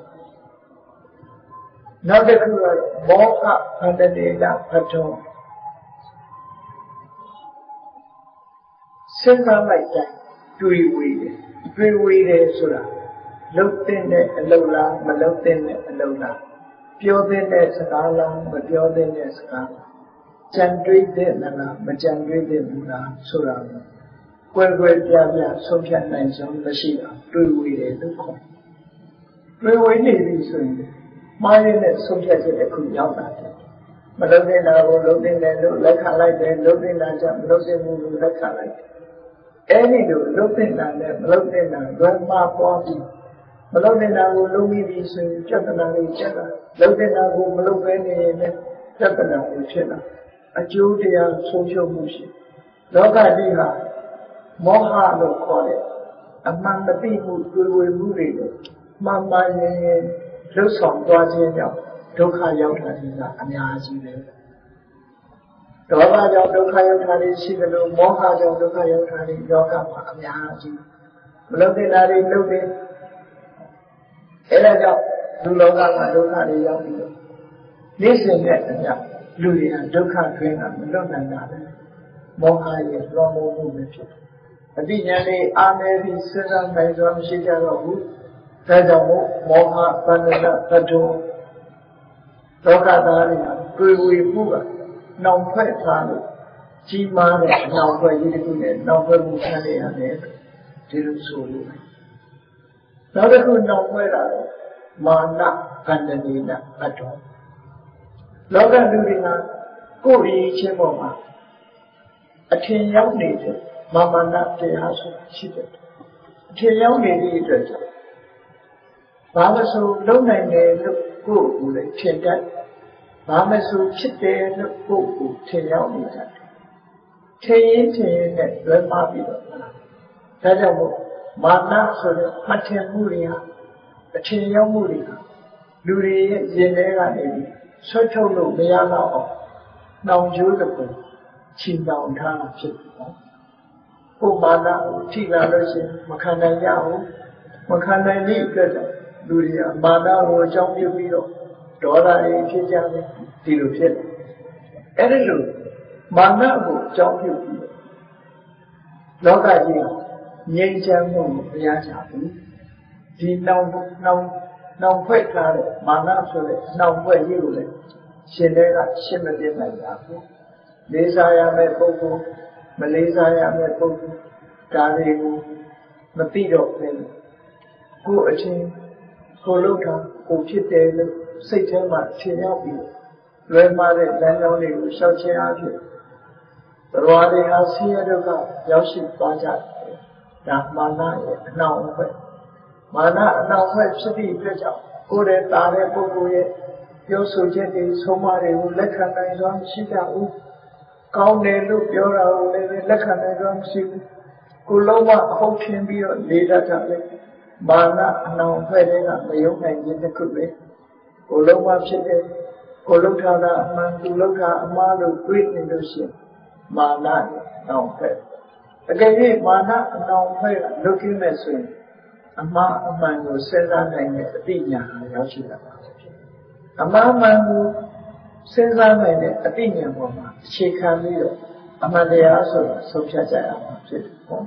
နောက်တစ်ခုကတော့မောဟဗန္ဒနေကဖတ်တော်စဉ်းစားလိုက်တိုင်းတွေးဝေးတယ်ဆိုတာလှုပ်တဲ့အလုပ်လားမလှုပ်တဲ့အလုပ်လားပြောတဲ့စကားလားမပြောတဲ့စကားကြံတွေးတဲ့လားမကြံတွေးတဲ့ဘူးလားဆိုတာကွယ်ကွယ်ပြားပြားဆုံးဖြတ်နိုင်ဆုံးမရှိအောင်တွေးဝေးတယ်လို့ခေါ်တွေးဝေးနေပြီဆိုရင်မှားရတဲ့ဆုံးဖြတ်ချက်တစ်ခုရောက်လာတယ်မလှုပ်တဲ့နာကိုလှုပ်တဲ့လို့လက်ခံလိုက်တယ်လှုပ်တဲ့နာကြောင့်မလှုပ်တဲ့ဘူးလို့လက်ခံလိုက်တယ်အဲ့ဒီလိုလှုပ်တဲ့နာနဲ့မလှုပ်တဲ့နာဘယ်မှာပေါ်ပြီးမလှုပ်တဲ့နာကိုလှုပ်ပြီးပြီဆိုရင်ပြဿနာတွေကျလာလှုပ်တဲ့နာကိုမလှုပ်ဘဲနေရင်လည်းပြဿနာတွေဖြစ်လာအကျိုးတရားဆုံးရှုံးမှုရှိလောကကြီးဟာမောဟလို့ခေါ်တဲ့အမှန်တသိမှုတွေ့ဝေမှုတွေကိုမှန်မှန်ရင်လှုပ်ဆောင်သွားခြင်းကြောင့်ဒုက္ခရောက်တာကအများကြီးပဲဒေါသကြောင့်ဒုက္ခရောက်တာရှိတယ်လို့မောဟကြောင့်ဒုက္ခရောက်တာလောကမှာအများကြီးမလုပ်တဲ့ဓာတ်တွေလုပ်တယ်အဲဒါကြောင့်လူလောကမှာဒုက္ခတွေရောက်ပြီးတော့နေ့စဉ်နဲ့အမျှလူတွေဟာဒုက္ခတွင်းကမလွတ်နိုင်တာပဲမောဟရဲ့လွန်မိုးမှုပဲဖြစ်တယ်အတိညာဉ်လေးအာမေပြီးစဉ်းစားနိုင်စွာမရှိကြတော့ဘူးဒါကြောင့်မောဟဗန္ဒနာသတ္တုလောကသားတွေဟာတွေ့ဝေမှုကနှောင်ဖွဲ့ထားလို့ကြီးမားတဲ့အနှောင်ဖွဲ့ကြီးတစ်ခုနဲ့နှောင်ဖွဲ့မှုခံရရတယ်ဒီလိုဆိုလို့နောက်တစ်ခုနှောင်ဖွဲ့တာတော့မာနဗန္ဒနေနအတော်လောကလူတွေကကိုယ်ရည်ချင်းပေါ်မှာအထင်ရောက်နေတဲ့မာနတရားဆိုတာရှိတယ်အထင်ရောက်နေတဲ့အတွက်ကြောင့်ဘာမဆိုလုံနိုင်တယ်လို့ကိုယ့်ကိုယ်လည်းထင်တတ်ဘာမဆိုဖြစ်တယ်လို့ကိုယ့်ကိုယ်ထင်ရောက်နေကြတယ်ထင်ရင်နဲ့လွဲမှားပြီးတော့ဒါကြောင့်မို့မာနဆိုတဲ့မထင်မှုတွေဟာအထင်ရောက်မှုတွေဟာလူတွေရဲ့ရင်ထဲကနေပြီးဆွတ်ထုတ်လို့မရတော့အောင်နှောင်ကြိုးတစ်ခုချီနှောင်ထားတာဖြစ်တယ်နော်ကိုယ်မာနကိုထိလာလို့ရှိရင်မခံနိုင်ရဘူးမခံနိုင်တဲ့အတွက်လူတွေကမာနကိုအကြောင်းပြုပြီးတော့ဒေါသတွေဖြစ်ကြတယ်ဒီလိုဖြစ်တယ်အဲ့ဒီလိုမာနကိုအကြောင်းပြုပြီးလောကကြီးငြိမ်းချမ်းမှုမရကြဘူးဒီနှောင်ဖွဲ့ထားတဲ့မာနဆိုတဲ့နှောင်ဖွဲ့ကြီးကိုလည်းရှင်တွေကရှင်းမပြနိုင်ပါဘူးလေးစားရမယ့်ပုဂ္ဂိုလ်မလေးစားရမယ့်ပုဂ္ဂိုလ်ဒါတွေကိုမသိတော့ဘူးကိုယ်အချင်းကိုလုပ်တာကိုဖြစ်တယ်လို့စိတ်ထဲမှာထင်ရောက်ပြီးလွယ်မှားတဲ့လမ်းကြောင်းတွေကိုရှောက်ခြင်းအဖြစ်သရဝါတွေဟာဆင်းရဲဒုက္ခရောက်ရှိသွားကြတယ်ဒါမာနရဲ့အနှောင်အဖွဲ့မာနအနှောင်အဖွဲ့ဖြစ်သည့်အတွက်ကြောင့်ကိုယ်ရဲ့တာတဲ့ပုဂ္ဂိုလ်ရဲ့ ပြောဆိုချက်တွေဆုံးမတွေကိုလက်ခံနိုင်စွာမရှိကြဘူးကောင်းတယ်လို့ပြောတာကိုလည်းလက်ခံနိုင်စွာမရှိဘူးကိုလုံးဝအဟုတ်ထင်ပြီးတော့နေတတ်တာလေမာနအနောင်ဖွဲ့တဲ့ကမယုံနိုင်ခြင်းတစ်ခုပဲကိုလုံးဝဖြစ်တယ်ကိုလုံးထားတာအမှန်ကိုလုံးထားအမှားလို့တွေးနေလို့ရှိရင်မာနအနောင်ဖွဲ့တကယ်၍မာနအနောင်ဖွဲ့ကလွတ်ကင်းမဲ့ဆိုရင်အမှားအမှန်ကိုစဉ်းစားနိုင်တဲ့အသိဉာဏ်ကိုရောက်ရှိတာပါအမှားမှန်ကိုစဉ်းစားနိုင်တဲ့အသိဉာဏ်ပေါ်မှာအခြေခံပြီးတော့အမှန်တရားဆိုတာဆုံးဖြတ်ကြရမှာဖြစ်တယ်ပေါ့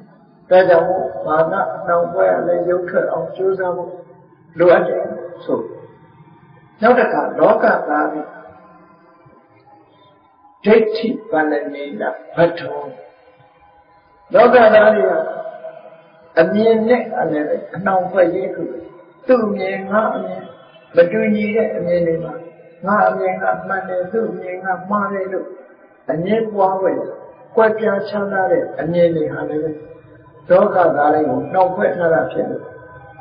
ဒါကြောင့်မာနအနောင်ဖွဲ့ရလည်းရုပ်ထွက်အောင်ကြိုးစားဖို့လိုအပ်တယ်ဆိုနောက်တစ်ခါလောကသားပြီးဒိဋ္ဌိပလနေနဘတ်ထောလောကသားတွေကအမြင်နဲ့လည်းအနှောင်ဖွဲ့ရေးခုသူ့မြင်ငါအမြင်မတူညီတဲ့အမြင်တွေမှာငါအမြင်ကမှန်တယ်သူ့အမြင်ကမှားတယ်လို့အမြင်ပွားဝဲကွက်ပြားချမ်းသာတဲ့အမြင်တွေဟာလည်းလောကသားတွေကိုနှောင်ဖွဲ့ထားတာဖြစ်လို့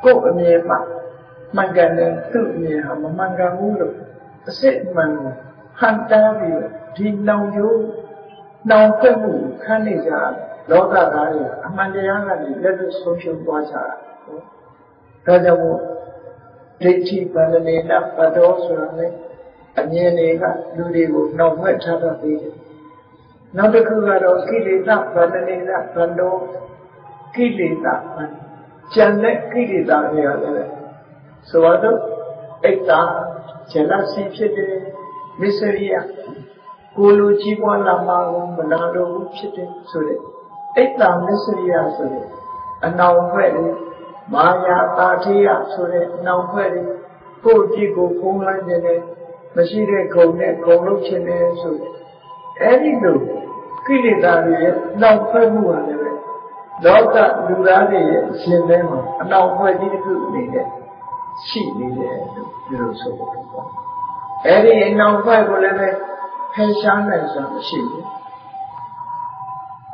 ကိုယ်အမြင်မှာမှန်ကန်တယ်သူ့အမြင်ဟာမမှန်ကန်ဘူးလို့အစစ်အမှန်ကိုဟန်တားပြီးဒီနောင်ကျိုးနောင်ဖွဲ့မှုခံနေကြလောကသားတွေအမှန်တရားကနေလက်လွတ်ဆုံးရှုံးသွားကြတာဒါကြောင့်မို့ဒိဋ္ဌိပန္နနေနပတောဆိုတာလေအမြင်တွေကလူတွေကိုနှောင်ဖွဲ့ထားတတ်သေးတယ်နောက်တစ်ခုကတော့ကိလေသာပန္နနေနပန္တောကိလေသာကျန်တဲ့ကိလေသာတွေကလည်းဆိုတော့အိတ်တာဇလစီဖြစ်တယ်မစ္စရိယကိုလူကြီးပွားလာမှာကိုမနာလိုဘူးဖြစ်တယ်ဆိုတဲ့အိတ်တာမစ္စရိယဆိုတဲ့အနောင်ဖွဲ့တယ်မာယာတာတိယဆိုတဲ့အနောင်ဖွဲ့တယ်ကိုယ့်ကြည့်ကိုဖုံးလိုက်နေတယ်မရှိတဲ့ဂုံနဲ့ဂုံလုံးချင်တယ်ဆိုတဲ့အဲဒီလိုကိလေသာတွေရဲ့နောင်ဖွဲ့မှုဟာလည်းလောကလူသားတွေရဲ့ရှင်ထဲမှာအနောင်ဖွဲ့ကြီးတစ်ခုအနေနဲ့ရှိနေတယ်လို့ပြောလို့ဆိုလို့ပေါ့အဲဒီအနောင်ဖွဲ့ကိုလည်းပဲဖယ်ရှားနိုင်စွာမရှိဘူး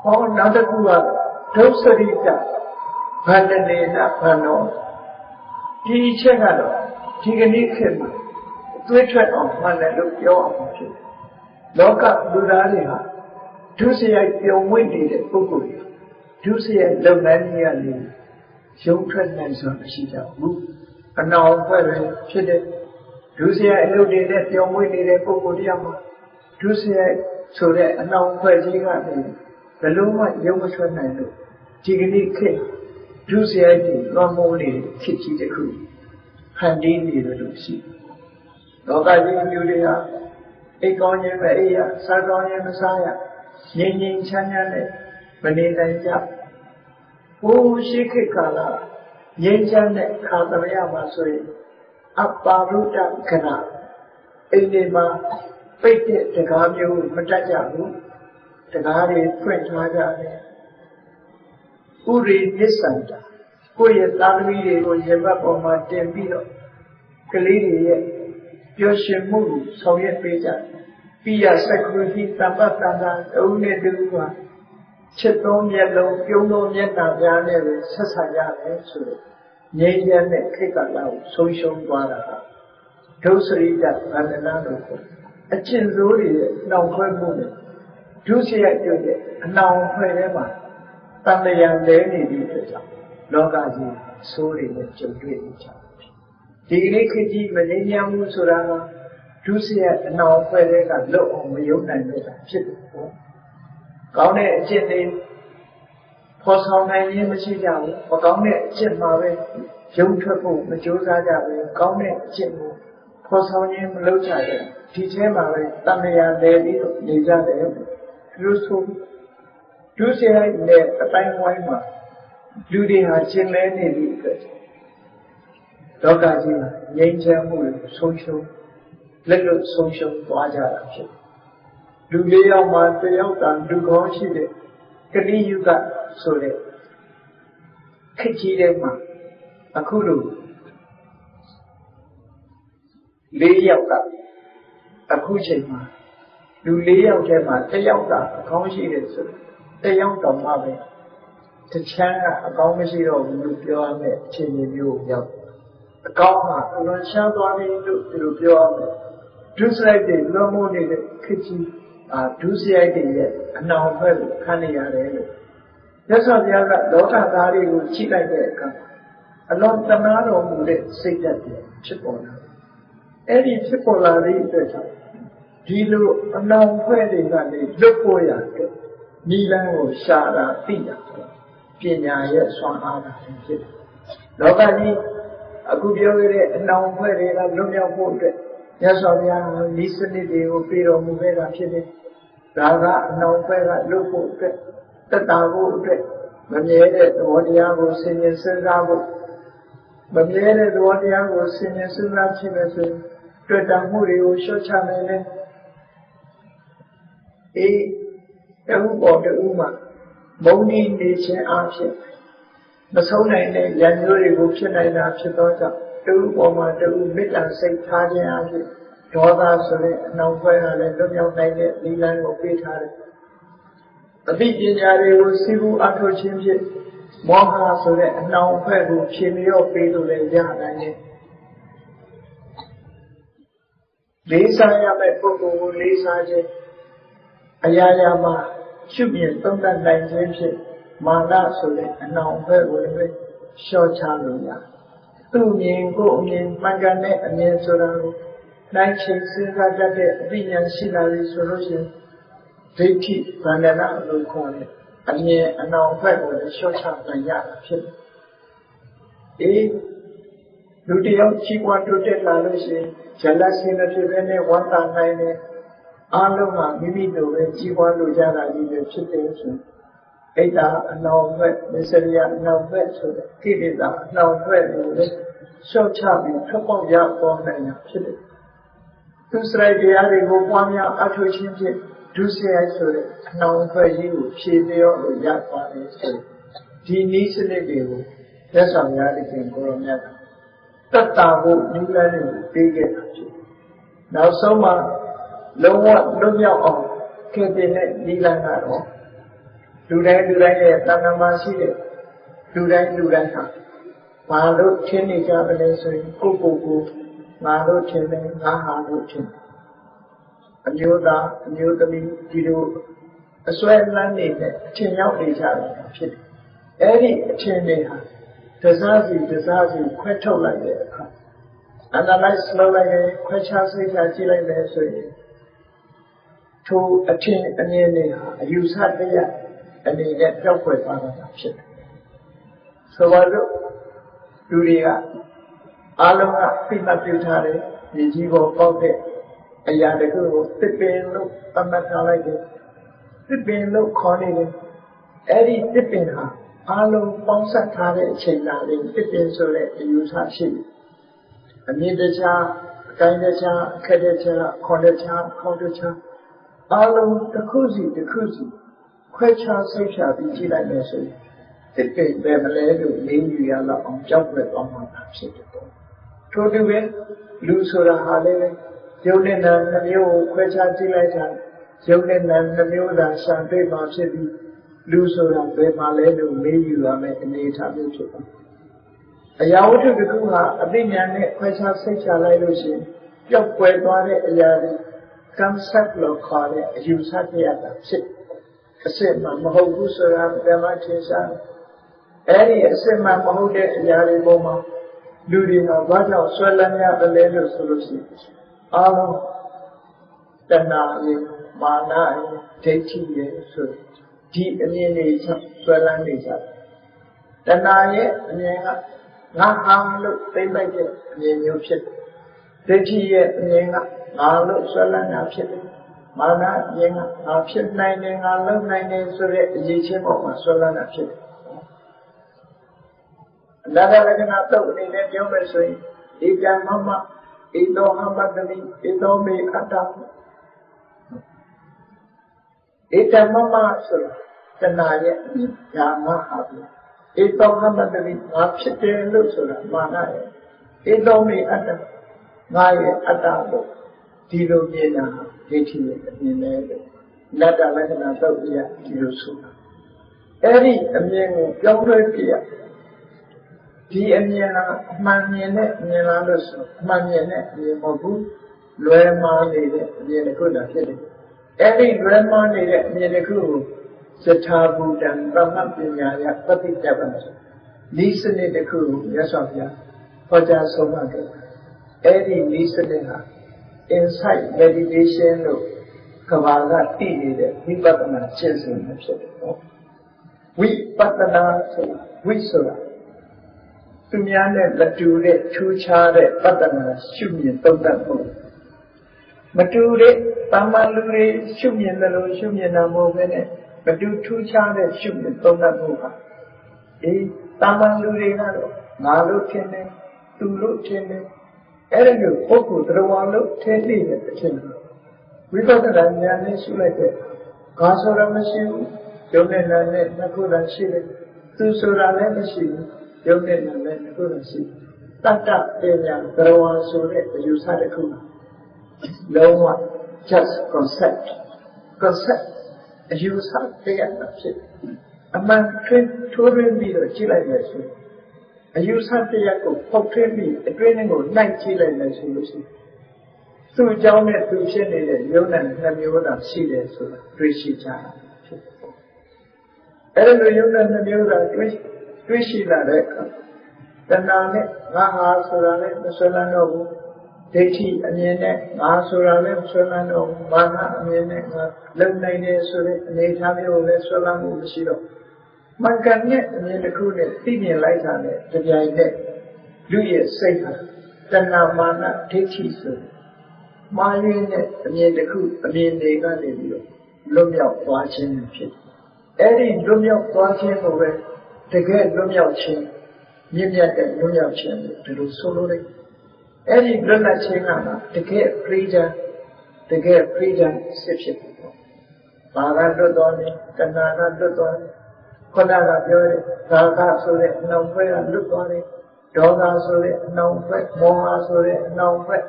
ဟောနောက်တစ်ခုကဒုစရိတဗန္ဒနေနဗန္နောဒီအချက်ကတော့ဒီကနေ့ခေတ်မှာတွေးထွက်အောင်မှန်တယ်လို့ပြောအောင်ဖြစ်တယ်လောကလူသားတွေဟာဒုစရိုက်ပြုံးဝိတ်နေတဲ့ပုဂ္ဂိုလ်တွေဒုစရိုက်လုပ်ငန်းကြီးကနေရုံထွက်နိုင်စွာမရှိကြဘူးအနောင်ဖွဲ့ပဲဖြစ်တဲ့ဒုစရိုက်အလုပ်တွေနဲ့ပြုံးဝိတ်နေတဲ့ပုဂ္ဂိုလ်တရားမှာဒုစရိုက်ဆိုတဲ့အနောင်ဖွဲ့ကြီးကနေဘယ်လိုမှရုံမထွက်နိုင်လို့ဒီကနေ့ခေတ်ဒုစရိုက်တွေလွန်မိုးနေတဲ့ခေတ်ကြီးတစ်ခုဖန်တီးနေတယ်လို့ရှိလောကကြီးလူတွေဟာအိတ်ကောင်းခြင်းပဲအိရစားကောင်းခြင်းမစားရငြိမ်ငြိမ်ချမ်းချမ်းနဲ့မနေနိုင်ကြဘိုးရှိခေတ်ကာလငြိမ်းချမ်းတဲ့ခါသမယမှာဆိုရင်အပါရုဒ္ဒကရအိမ်တွေမှာပိတ်တဲ့တကားမျိုးမတတ်ကြဘူးတကားတွေဖွင့်ထားကြတယ်ဥရိနစ္စန္တာကိုယ့်ရဲ့သားသမီးတွေကိုရင်ဘတ်ပေါ်မှာတင်ပြီးတော့ကလေးတွေရဲ့ပျော်ရွှင်မှုကိုဆောင်ရွက်ပေးကြပိယစက္ခုတိတပ္ပတ္တနာအုံနဲ့တူပါချစ်သောမျက်လုံးပြုံးသောမျက်နှာများနဲ့ပဲဆက်ဆံရတယ်ဆိုတော့ငြိမ်းချမ်းတဲ့ခေတ်ကာလကိုဆုံးရှုံးသွားတာဒုစရိတဗန္ဒနာလို့ခေါ်အကျင့်ဆိုးတွေရဲ့နှောင်ဖွဲ့မှုနဲ့ဒုစရိုက်ပြုတ်တဲ့အနောင်ဖွဲ့ထဲမှာတန်လျာလဲနေပြီးအတွက်ကြောင့်လောကကြီးဆိုးတွေနဲ့ကြုံတွေ့နေကြတယ်ဒီကနေ့ခေတ်ကြီးမငြိမ်းချမ်းမှုဆိုတာကဒုစရိုက်အနောင်ဖွဲ့တဲ့ကလွတ်အောင်မယုံနိုင်တဲ့ဖြစ်တယ်ပေါ့ကောင်းတဲ့အကျင့်တွေဖော်ဆောင်နိုင်ရင်မရှိကြဘူးမကောင်းတဲ့အကျင့်မှာပဲရုံထွက်ဖို့မကြိုးစားကြဘူးကောင်းတဲ့အကျင့်ကိုဖော်ဆောင်ရင်မလုပ်ကြတဲ့ဒီထဲမှာပဲတန်လျာလဲပြီးတော့နေကြတယ်သူဆိုဒုစရိုက်နဲ့အတိုင်းဝိုင်းမှာလူတွေဟာရှင်းလဲနေပြီအတွက်လောကကြီးမှာငြိမ်းချမ်းမှုကိုဆုံးရှုံးလက်လွတ်ဆုံးရှုံးသွားကြတာဖြစ်လူလေးယောက်မှာတယောက်တန်လူကောင်းရှိတဲ့ကလိယုဂဆိုတဲ့ခေတ်ကြီးထဲမှာအခုလိုလေးယောက်ကအခုချိန်မှာလူလေးယောက်ထဲမှာတယောက်ကအကောင်းရှိတယ်ဆိုတယောက်တော့မှပဲတချမ်းကအကောင်းမရှိတော့ဘူးလို့ပြောရမယ့်အခြေအနေမျိုးကိုရောက်အကောင်းကအလွန်ရှားသွားပြီလို့ဒီလိုပြောရမယ် ဒုစရိုက်တွေလွန်မိုးနေတဲ့ခက်ကြီးဒုစရိုက်တွေရဲ့အနှောင်ဖွဲ့ကိုခံနေရတယ်လို့မြတ်စွာဘုရားကလောကသားတွေကိုကြည့်လိုက်တဲ့အခါအလွန်တနာတော်မူတဲ့စိတ်ဓာတ်တွေဖြစ်ပေါ်လာအဲ့ဒီဖြစ်ပေါ်လာတဲ့အတွက်ကြောင့်ဒီလိုအနှောင်ဖွဲ့တွေကနေလွတ်ဖို့ရတဲ့နိလန်းကိုရှာတာသိတာပညာရဲ့စွမ်းအားတာဖြစ်တယ်လောကကြီးအခုပြောခဲ့တဲ့အနှောင်ဖွဲ့တွေကလွတ်မြောက်ဖို့အတွက်မြတ်စွာဘုရားဤစနစ်တွေကိုပေးတော်မူခဲ့တာဖြစ်တယ်ဒါကအနှောင်ဖွဲ့ကလွတ်ဖို့အတွက်တက်တာဖို့အတွက်မမြဲတဲ့သဘောတရားကိုဆင်ញင်စဉ်းစားဖို့မမြဲတဲ့သဘောတရားကိုဆင်ញင်စဉ်းစားခြင်းနဲ့ဆိုတွေ့တာမှုတွေကိုလျှော့ချနိုင်တယ်တခုပေါ်တခုမှာမုန်းတီးနေခြင်းအဖြစ်မဆုံးနိုင်တဲ့ရန်မျိုးတွေကိုဖြစ်နိုင်တာဖြစ်သောကြောင့်တခုပေါ်မှာတခုမေတ္တာစိတ်ထားခြင်းအဖြစ်ဒေါသဆိုတဲ့အနှောင်ဖွဲ့ရတဲ့လွတ်မြောက်နိုင်တဲ့နိလန်းကိုပေးထားတယ်အသိပညာတွေကိုစီးပူးအထောက်ခြင်းဖြင့်မောဟဆိုတဲ့အနှောင်ဖွဲ့ကိုဖြေလျော့ပေးလို့လည်းရနိုင်တယ်လေးစားရမယ့်ပုဂ္ဂိုလ်ကိုလေးစားခြင်းအရာရာမှာရှုမြင်သုံးသပ်နိုင်ခြင်းဖြင့်မာနဆိုတဲ့အနှောင်ဖွဲ့ကိုလည်းလျှော့ချလို့ရသူ့မြင်ကိုအမြင်မှန်ကန်တဲ့အမြင်ဆိုတာကိုနိုင်ချိန်စဉ်းစားတတ်တဲ့အသိဉာဏ်ရှိလာပြီဆိုလို့ရှိရင်ဒိဋ္ဌိဗန္ဒနာလို့ခေါ်တဲ့အမြင်အနှောင်ဖွဲ့ကိုလည်းလျှော့ချနိုင်ရတာဖြစ်တယ်လူတယောက်ကြီးပွားတိုးတက်လာလို့ရှိရင်ဇလစီမဖြစ်ဘဲနဲ့ဝမ်းသာနိုင်တယ်အားလုံးကမိမိတို့ပဲကြီးပွားလို့ကြတာကြီးပဲဖြစ်တယ်ဆိုအိတ်တာအနှောင်ဖွဲ့မစ္စရိယအနှောင်ဖွဲ့ဆိုတဲ့ကိလေသာအနှောင်ဖွဲ့ကိုလည်းလျှော့ချပြီးထွက်ပေါက်ရပေါ်နိုင်တာဖြစ်တယ်သူစရိုက်တရားတွေကိုပွားများအထောက်ချင်းဖြင့်ဒုစရိုက်ဆိုတဲ့အနှောင်ဖွဲ့ကြီးကိုဖြည့်လျော့လို့ရပါတယ်ဆိုဒီနည်းစနစ်တွေကိုသက်ဆောင်ရတဲ့ကိုရောမြတ်တတ်တာကိုနိလန်းကိုပေးခဲ့တာဖြစ်နောက်ဆုံးမှာလုံးဝလွတ်မြောက်အောင်ခင်တင်တဲ့နိလန်းကတော့လူတိုင်းရဲ့တဏ္ဍာမှာရှိတဲ့လူတိုင်းဟာဘာလို့ထင်နေကြပါလဲဆိုရင်ကိုငါတို့ထင်တယ်ငါဟာလို့ထင်တယ်အမျိုးသားအမျိုးသမီးဒီလိုအစွဲလန်းနေတဲ့အထင်ရောက်နေကြတာဖြစ်တယ်အဲ့ဒီအထင်တွေဟာတစားစီခွဲထုတ်လိုက်တဲ့အခါ analyze လုပ်လိုက်ရင်ခွဲခြားစိတ်ချကြည့်လိုက်မယ်ဆိုရင်ထိုအထင်အမြင်တွေဟာအယူဆတရားအနေနဲ့ပျောက်ကွယ်သွားတာဖြစ်တယ်ဆိုပါတော့လူတွေကအားလုံးကသိမှတ်ပြုထားတယ်ဒီကြီးပေါ်ပေါက်တဲ့အရာတခုကိုသစ်ပင်လို့သတ်မှတ်ထားလိုက်တယ်သစ်ပင်လို့ခေါ်နေတယ်အဲ့ဒီသစ်ပင်ဟာအားလုံးပေါင်းစပ်ထားတဲ့အချိန်လာလေးသစ်ပင်ဆိုတဲ့အယူဆရှိတယ်အမြင့်တခြားအတိုင်းတခြားအခက်တခြားခေါ်တခြားခေါ်တခြားအားလုံးတစ်ခုစီခွဲခြားစိတ်ဖြာပြီးကြည့်လိုက်မယ်ဆိုရင်သစ်ပင်ပဲမလဲလို့မင်းယူရတော့အောင်ကြောက်ွယ်သွားမှာဖြစ်တယ်ပေါ့ထို့တူပဲလူဆိုတာဟာလည်းရုပ်နဲ့နာမ်နှမျိုးကိုခွဲခြားကြည့်လိုက်တာရုပ်နဲ့နာမ်နှမျိုးသာရှာတွေ့မှာဖြစ်ပြီးလူဆိုတာဘယ်မှာလဲလို့မေးယူရမယ်အနေအထားမျိုးဖြစ်ပါတယ်အရာဝတ္ထုတစ်ခုဟာအသိဉာဏ်နဲ့ခွဲခြားစိတ်ချလိုက်လို့ရှိရင်ပျောက်ကွယ်သွားတဲ့အရာတွေ concept လို့ခေါ်တဲ့အယူဆတရားတာဖြစ်အစစ်မှမဟုတ်ဘူးဆိုတာဓမ္မထင်ရှားအဲ့ဒီအစစ်မှမဟုတ်တဲ့အရာတွေပေါ်မှာလူတွေကဘာကြောင့်ဆွဲလန်းရတယ်လဲလို့ဆိုလို့ရှိရင်အားလုံးတဏှာရဲ့မာနရဲ့ဒိဋ္ဌိရဲ့ဆိုဒီအမြင်တွေဆွဲလန်းနေကြတယ်တဏှာရဲ့အမြင်ကငါဟာလို့သိလိုက်တဲ့အမြင်မျိုးဖြစ်တယ်ဒိဋ္ဌိရဲ့အမြင်ကငါလို့ဆွဲလန်းတာဖြစ်တယ်မာနအမြင်ကငါဖြစ်နိုင်တယ်ငါလုပ်နိုင်တယ်ဆိုတဲ့အရေးချင်းပေါ်မှာဆွဲလန်းတာဖြစ်တယ်အနာဂတ်လက္ခဏာတုတ်အနေနဲ့ပြောမယ်ဆိုရင်ဧကမမဧတောဟမတတိဧတောမေအတ္တဧကမမဆိုတဏှာရဲ့ဉာဏ်ငါဟာပြီဧတောဟမတတိငါဖြစ်တယ်လို့ဆိုတာမာနရဲ့ဧတောမေအတ္တငါရဲ့အတ္တလို့ဒီလိုမြင်တာဒိဋ္ဌိရဲ့အမြင်နဲ့လို့နတ္တလက္ခဏာတုတ်ပြဒီလိုဆိုတာအဲ့ဒီအမြင်ကိုပြောင်းလဲပြရဒီအမြင်ဟာအမှန်မြင်တဲ့အမြင်လားလို့ဆိုအမှန်မြင်တဲ့အမြင်မဟုတ်ဘူး လွယ်မှားနေတဲ့အမြင်တစ်ခုသာဖြစ်တယ်အဲ့ဒီလွယ်မှားနေတဲ့အမြင်တစ်ခုကိုယထာဘူတံသမပညာယပฏิတ္တပံဤစနစ်တစ်ခုကိုမြတ်စွာဘုရားဟောကြားဆုံးမခဲ့အဲ့ဒီဤစနစ်ဟာ insight meditation လို့ကဘာကတည်နေတဲ့ဝိပဿနာကျင့်စဉ်ပဲဖြစ်တယ်နော်ဝိပဿနာဆိုဝိဆိုတာသူများနဲ့မတူတဲ့ထူးခြားတဲ့ပဿနာရှုမြင်သုံးသပ်မှုမတူတဲ့တာမန်လူတွေရှုမြင်တယ်လို့ရှုမြင်တာမဟုတ်ဘဲနဲ့မတူထူးခြားတဲ့ရှုမြင်သုံးသပ်မှုပါတာမန်လူတွေကတော့ငါလို့ထင်တယ်သူလို့ထင်တယ်အဲ့ဒီလိုပုဂ္ဂိုလ်တရားလို့ထင်နေတဲ့အချင်းဝိပဿနာဉာဏ်နဲ့ရှုလိုက်တဲ့ငါဆိုတာမရှိဘူးယုံနဲ့နာနဲ့နှစ်ခုသာရှိတယ်သူဆိုတာလည်းမရှိဘူးယုံနဲ့နာနဲ့နှစ်ခုသာရှိတတ္တပညာတရားဆိုတဲ့အယူဆတစ်ခုလုံးဝ just concept အယူဆတရားဖြစ်အမှန်ထွန်းထိုးရင်းပြီးတော့ကြည့်လိုက်မယ်ဆိုအယူဆတရားကိုဖောက်ထွင်းပြီးအတွင်းကိုနှိုက်ကြည့်လိုက်မယ်ဆိုလို့ရှိရင်သူ့အကြောင်းနဲ့သူဖြစ်နေတဲ့ယုံနဲ့နှစ်မျိုးသာရှိတယ်ဆိုတာတွေ့ရှိကြတာဖြစ်တယ်။အဲ့ဒီလိုယုံနဲ့နှစ်မျိုးသာတွေ့ရှိလာတဲ့အခါတဏှာနဲ့ငါဟာဆိုတာလည်းမဆွဲလန်းတော့ဘူးဒိဋ္ဌိအမြင်နဲ့ငါဆိုတာလည်းမဆွဲလန်းတော့ဘူးမာနအမြင်နဲ့ငါလုံနိုင်တယ်ဆိုတဲ့အနေအထားမျိုးလည်းဆွဲလန်းမှုမရှိတော့မှန်ကန်တဲ့အမြင်တစ်ခုနဲ့သိမြင်လိုက်တာနဲ့ကြပြိုင်နဲ့လူရဲ့စိတ်ဟာတဏှာမာနဒိဋ္ဌိဆိုမာရင်းနဲ့အမြင်တစ်ခုအမြင်တွေကနေပြီးတော့လွတ်မြောက်သွားခြင်းဖြစ်တယ်။အဲ့ဒီလွတ်မြောက်သွားခြင်းကိုပဲတကယ်လွတ်မြောက်ခြင်းမြင့်မြတ်တဲ့လွတ်မြောက်ခြင်းလို့ဒီလိုဆိုလို့ရတယ်။အဲ့ဒီလွတ်လပ်ခြင်းကတကယ် freedom စစ်ဖြစ်တယ်ပေါ့။ဘာကလွတ်တော်လဲတဏှာကလွတ်တော်လဲခန္ဓာကပြောတယ်သာသဆိုတဲ့အနှောင်ဘက်ကလွတ်သွားတယ်ဒေါသဆိုတဲ့အနှောင်ဘက်မောဟဆိုတဲ့အနှောင်ဘက်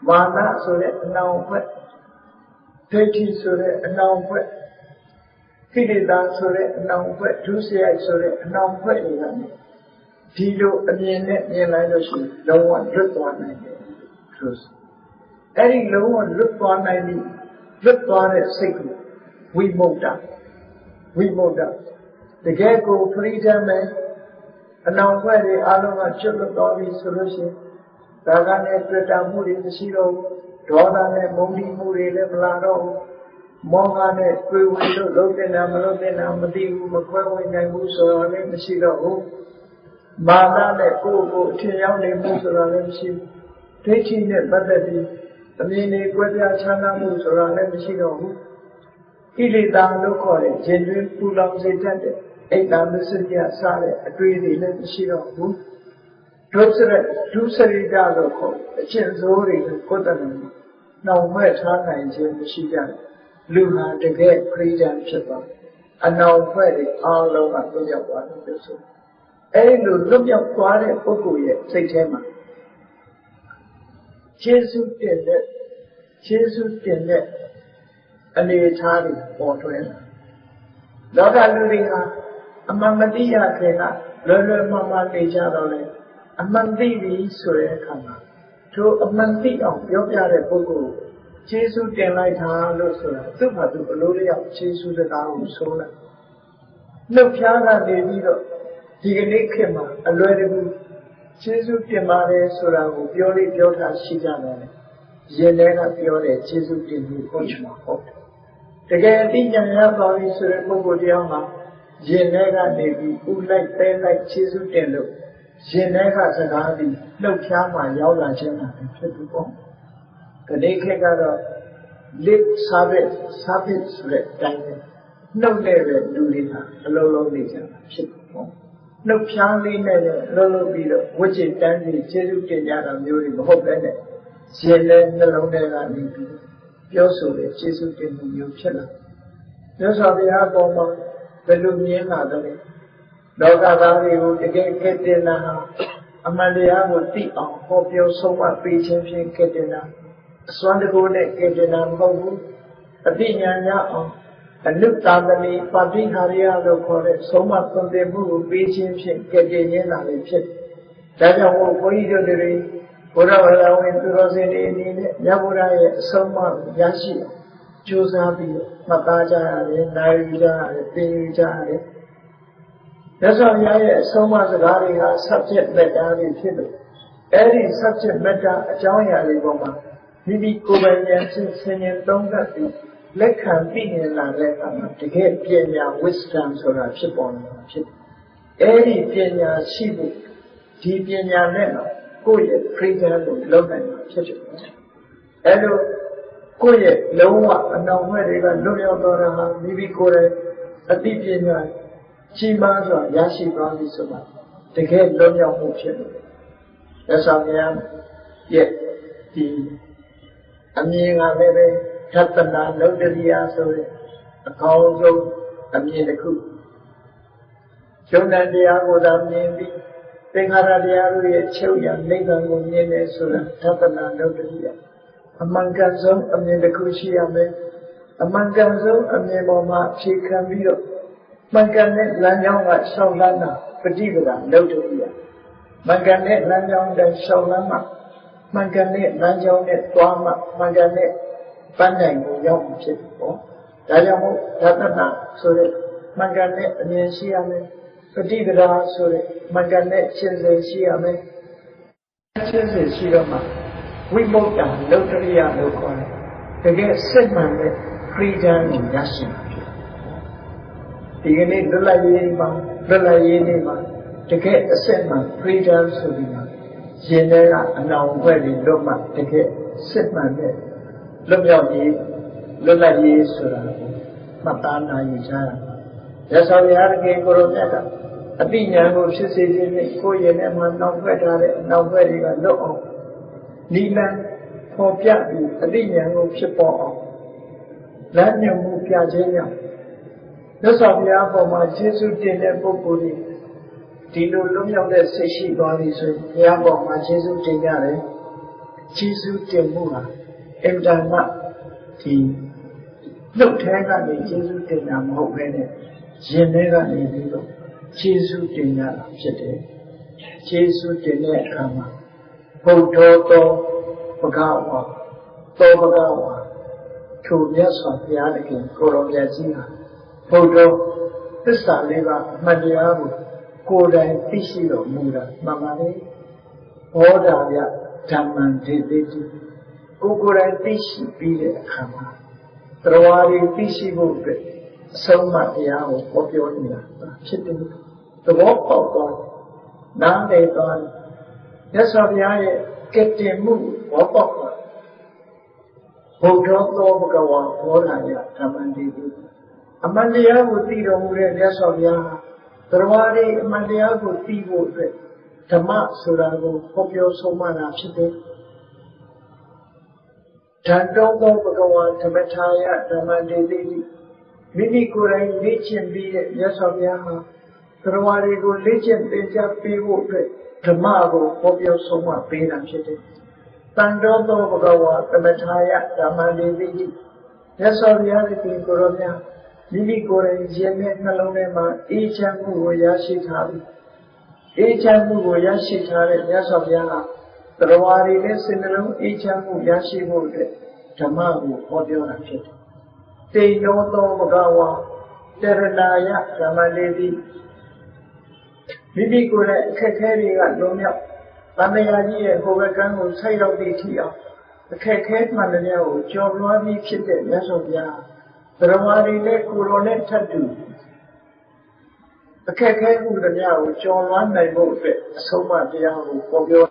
မာနဆိုတဲ့အနှောင်ဘက်ဒိဋ္ဌိဆိုတဲ့အနှောင်ဘက်ကိလေသာဆိုတဲ့အနှောင်ဘက်ဒုစရိုက်ဆိုတဲ့အနှောင်ဘက်တွေကဒီလိုအမြင်နဲ့မြင်လိုက်လို့ရှိရင်လုံးဝလွတ်သွားနိုင်တယ်ဆိုအဲ့ဒီလုံးဝလွတ်သွားနိုင်ပြီလွတ်သွားတဲ့စိတ်ကိုဝိမု ക്ത တကယ်ကို freedom နဲ့အနောင်ဘက်တွေအားလုံးကကျွတ်လွတ်သွားပြီဆိုလို့ရှိရင်ဒါကနဲ့တွေ့တာမှုတွေမရှိတော့ဘူးဒေါသနဲ့မုန်းတီးမှုတွေလည်းမလာတော့ဘူးမောဟနဲ့တွေ့ဝင်လို့လုံးတဲ့နာမလုံးတဲ့နာမသိဘူးမခွဲဝေနိုင်ဘူးဆိုတော့လည်းမရှိတော့ဘူးမာနနဲ့ကိုယ်အထင်ရောက်နေမှုဆိုတော့လည်းမရှိဘူးဒိဋ္ဌိနဲ့ပတ်သက်ပြီးအမြင်တွေကွဲပြားခြားနားမှုဆိုတော့လည်းမရှိတော့ဘူးကိလေသာလို့ခေါ်တဲ့ခြင်းတွင်ပူလောင်စေတတ်တဲ့အိတ်တာမစ္စရိယစားတဲ့အတွေ့အကြုံလည်းမရှိတော့ဘူးဒုစရိတလို့ခေါ်အကျင့်ဆိုးတွေကိုယ်တည်းနှောင်မဲ့ထားနိုင်ခြင်းမရှိကြဘူးလူဟာတကယ် freedom ဖြစ်သွားအနောင်ဖွဲ့တွေအားလုံးကလွတ်မြောက်သွားတယ်လို့ဆိုအဲ့လိုလွတ်မြောက်သွားတဲ့ပုဂ္ဂိုလ်ရဲ့စိတ်ထဲမှာကျေးဇူးတင်တဲ့အနေထားတွေပေါ်ထွန်းလာလောကလူတွေဟာအမှန်မသိရခင်ကလွယ်မှားနေကြတော့လေအမှန်သိပြီဆိုတဲ့အခါမှာထိုအမှန်သိအောင်ပြောပြတဲ့ပုဂ္ဂိုလ်ကျေးဇူးတင်လိုက်တာလို့ဆိုတာသူ့ဘာသူအလိုလျောက်ကျေးဇူးစကားကိုဆိုလိုက်နှုတ်ဖျားကနေပြီးတော့ဒီကနေ့ခေတ်မှာအလွယ်တကူကျေးဇူးတင်ပါတယ်ဆိုတာကိုပြောတာရှိကြတယ်ရင်ထဲကပြောတဲ့ကျေးဇူးတင်မှုဟုတ်ချင်မှာဟုတ်တယ်တကယ်အသိဉာဏ်ရသွားပြီဆိုတဲ့ပုဂ္ဂိုလ်တရားမှာရင်ထဲကနေပြီးဥလိုက်တဲလိုက်ကျေးဇူးတင်လို့ရင်ထဲကစကားပြီးနှုတ်ဖျားမှာရောက်လာခြင်းတာဖြစ်ဘူးပေါ့ဒီနေ့ခေတ်ကတော့ lip service ဆိုတဲ့အတိုင်းနှုတ်နဲ့ပဲလူတွေဟာအလုံးလုံးနေကြတာဖြစ်ဘူးပေါ့နှုတ်ဖျားလေးနဲ့လည်းလုံးလုံးပြီးတော့ဝိจิตတန်းပြီးကျေးဇူးတင်ကြတာမျိုးတွေမဟုတ်ပဲနဲ့ရင်ထဲနှလုံးထဲကနေပြီးပြောဆိုတဲ့ကျေးဇူးတင်မှုမျိုးဖြစ်လာမြတ်စွာဘုရားပေါ်မှာဘယ်လိုမြင်လာတယ်လောကသားတွေကိုတကယ်ကဲ့တင်တာအမှန်တရားကိုသိအောင်ဟောပြောဆုံးမပေးခြင်းဖြင့်ကဲ့တင်တာအစွမ်းတကူနဲ့ကဲ့တင်တာမဟုတ်ဘူးအသိဉာဏ်ရအောင်အနုတ္တမဏိပါတိဟာရိယလို့ခေါ်တဲ့ဆုံးမသွန်သင်မှုကိုပေးခြင်းဖြင့်ကဲ့တင်ခြင်းလာလည်းဖြစ်ဒါကြောင့်ဘုန်းကြီးတို့တွေဘ ဘုရားဝါဒဝင်သူတော်စင်တွေအနေနဲ့မြတ်ဗုဒ္ဓရဲ့အဆုံးအမရရှိကြိုးစားပြီးမှတ်သားကြရတယ်၊နာယူကြရတယ်၊သင်ယူကြရတယ်။မြတ်စွာဘုရားရဲ့အဆုံးအမစကားတွေက subject matter တွေဖြစ်လို့အဲ့ဒီ subject matter အကြောင်းအရာတွေပေါ်မှာမိမိကိုယ်ပိုင်ဉာဏ်ဖြင့်ဆင်ခြင်သုံးသပ်ပြီးလက်ခံသိမြင်လာတဲ့အခါမှာတကယ်ပညာ wisdom ဆိုတာဖြစ်ပေါ်နေတာဖြစ်တယ်။အဲ့ဒီပညာရှိဖို့ဒီပညာနဲ့ကိုယ့်ရဲ့ freedom ကိုလုံးနိုင်မှာဖြစ်တယ်။အဲ့လိုကိုယ့်ရဲ့လုံးဝအနောင်မဲ့တွေကလွတ်မြောက်တော်တာဟာမိမိကိုယ်ရဲ့အသိပညာကြီးမားစွာရရှိသွားပြီဆိုတာတကယ်လွတ်မြောက်မှုဖြစ်တယ်။ဒါဆောင်ရရဲ့ဒီအမြင်ကလည်းပဲသတ္တနာနုတ္တရိယဆိုတဲ့အကောင်းဆုံးအမြင်တစ်ခုယုံတဲ့တရားကိုသာမြင်ပြီးသင်္ခါရတရားတို့ရဲ့ချုပ်ရနိဗ္ဗာန်ကိုမြင်နေဆိုတာသတ္တနာနုတ္တရိယအမှန်ကန်ဆုံးအမြင်တစ်ခုရှိရမယ်အမှန်ကန်ဆုံးအမြင်ပေါ်မှာဖြေခံပြီးတော့မှန်ကန်တဲ့လမ်းကြောင်းကရှောင်လန်းတာပฏิပဒါနုတ္တရိယမှန်ကန်တဲ့လမ်းကြောင်းတိုင်းရှောင်လန်းမှမှန်ကန်တဲ့လမ်းကြောင်းနဲ့သွားမှမှန်ကန်တဲ့ပန်းတိုင်ကိုရောက်မှဖြစ်တယ်ပေါ့။ဒါကြောင့်မို့သတ္တနာဆိုတဲ့မှန်ကန်တဲ့အမြင်ရှိရမယ်။ပฏิပဒါဆိုတဲ့မှန်ကန်တဲ့ရှင်းစဉ်ရှိရမယ်။ရှင်းစဉ်ရှိတော့မှဝိမု ക്ത နုတ္တရိယလို့ခေါ်တယ်။တကယ်စစ်မှန်တဲ့ freedom ကိုရရှိမှာဖြစ်။ဒီကနေ့လွတ်လပ်ရေးမှာတကယ်အစစ်မှန် freedom ဆိုပြီးမှရှင်တွေကအနောင်ဘက်တွေလွတ်မှတကယ်စစ်မှန်တဲ့လွတ်မြောက်ရေးလွတ်လပ်ရေးဆိုတာကိုမှတ်သားနိုင်ကြရမှာ။ရသော်ဘုရားတကယ်ကိုရောမြတ်ကအတိညာဏ်ကိုဖြစ်စေခြင်းနဲ့ကိုယ်ရဲ့နဲ့မှနောက်ွက်ထားတဲ့အနောက်ဘက်တွေကလွတ်အောင်နိလန်းပေါ်ပြပြီးအတိညာဏ်ကိုဖြစ်ပေါ်အောင်လမ်းညွှန်မှုပြခြင်းကြောင့်ရသော်ဘုရားပေါ်မှာယေရှုတင်တဲ့ပုဂ္ဂိုလ်တွေဒီလိုလွတ်မြောက်တဲ့စိတ်ရှိသွားပြီဆိုရင်ဘုရားပေါ်မှာယေရှုတင်ကြတယ်။ယေရှုတင်မှုဟာအင်တာနက်ဒီနှုတ်ထဲကနေယေရှုတင်တာမဟုတ်ဘဲနဲ့ရင်ထဲကနေပြီးတော့ယေရှုတင်ရတာဖြစ်တယ်။ယေရှုတင်တဲ့အခါမှာဘုဒ္ဓသောဘဂဝါသောဘဂဝါထိုမြတ်စွာဘုရားတခင်ကိုရောမြတ်ကြီးဟာဘုဒ္ဓသစ္စာလေးပါးအမှန်တရားကိုယ်တိုင်သိရှိတော်မူတာမှန်ပါလေ။ဘောဓာယဓမ္မံဒေတိကိုယ်တိုင်သိရှိပြီးတဲ့အခါမှာတရားတွေသိရှိဖို့အတွက်အဆုံးအမတရားကိုဟောပြောနေတာဖြစ်တယ်။သဘောပေါက်သွားနားလည်သွားမြတ်စွာဘုရားရဲ့ကတည်မှုဘောပေါက်သွားဘုဒ္ဓသောဘဂဝါဘောဓာယဓမ္မံဒေတိအမှန်တရားကိုသိတော်မူတဲ့မြတ်စွာဘုရားတရားတွေအမှန်တရားကိုသိဖို့အတွက်ဓမ္မဆိုတာကိုဟောပြောဆုံးမတာဖြစ်တယ်။ဓမ္တောသောဘဂဝါဓမ္မထာယဓမ္မဒေတိမိမိကိုယ်တိုင်လေ့ကျင့်ပြီးတဲ့မြတ်စွာဘုရားဟာတရားတွေကိုလေ့ကျင့်သင်ကြားပေးဖို့အတွက်ဓမ္မကိုဟောပြောဆုံးမပေးတာဖြစ်တယ်။တန်တောသောဘဂဝါဓမ္မထာယဓမ္မဒေတိမြတ်စွာဘုရားရဲ့ကိုယ်တော်များမိမိကိုယ်တိုင်ရင်နဲ့နှလုံးထဲမှာအေးချမ်းမှုကိုရရှိထားပြီးအေးချမ်းမှုကိုရရှိထားတဲ့မြတ်စွာဘုရားကတရားတွေနဲ့စိတ်နှလုံးအေးချမ်းမှုရရှိဖို့အတွက်ဓမ္မကိုဟောပြောတာဖြစ်တယ်။တေယောသောဘဂဝါတရဏာယဓမ္မလေးသည်မိမိကိုယ်ရဲ့အခက်အခဲတွေကလွန်မြောက်တဏှာကြီးရဲ့ဟိုဘက်ကန်းကိုဆိုက်ရောက်သည့်ထိအောင်အခက်အခဲမှန်တဲ့များကိုကျော်လွှားပြီးဖြစ်တဲ့မြတ်စွာဘုရားတရားတွေနဲ့ကိုယ်တော်နဲ့ထပ်တူအခက်အခဲမှုတွေများကိုကျော်လွှားနိုင်ဖို့အတွက်အဆုံးအမတရားကိုဟောပြော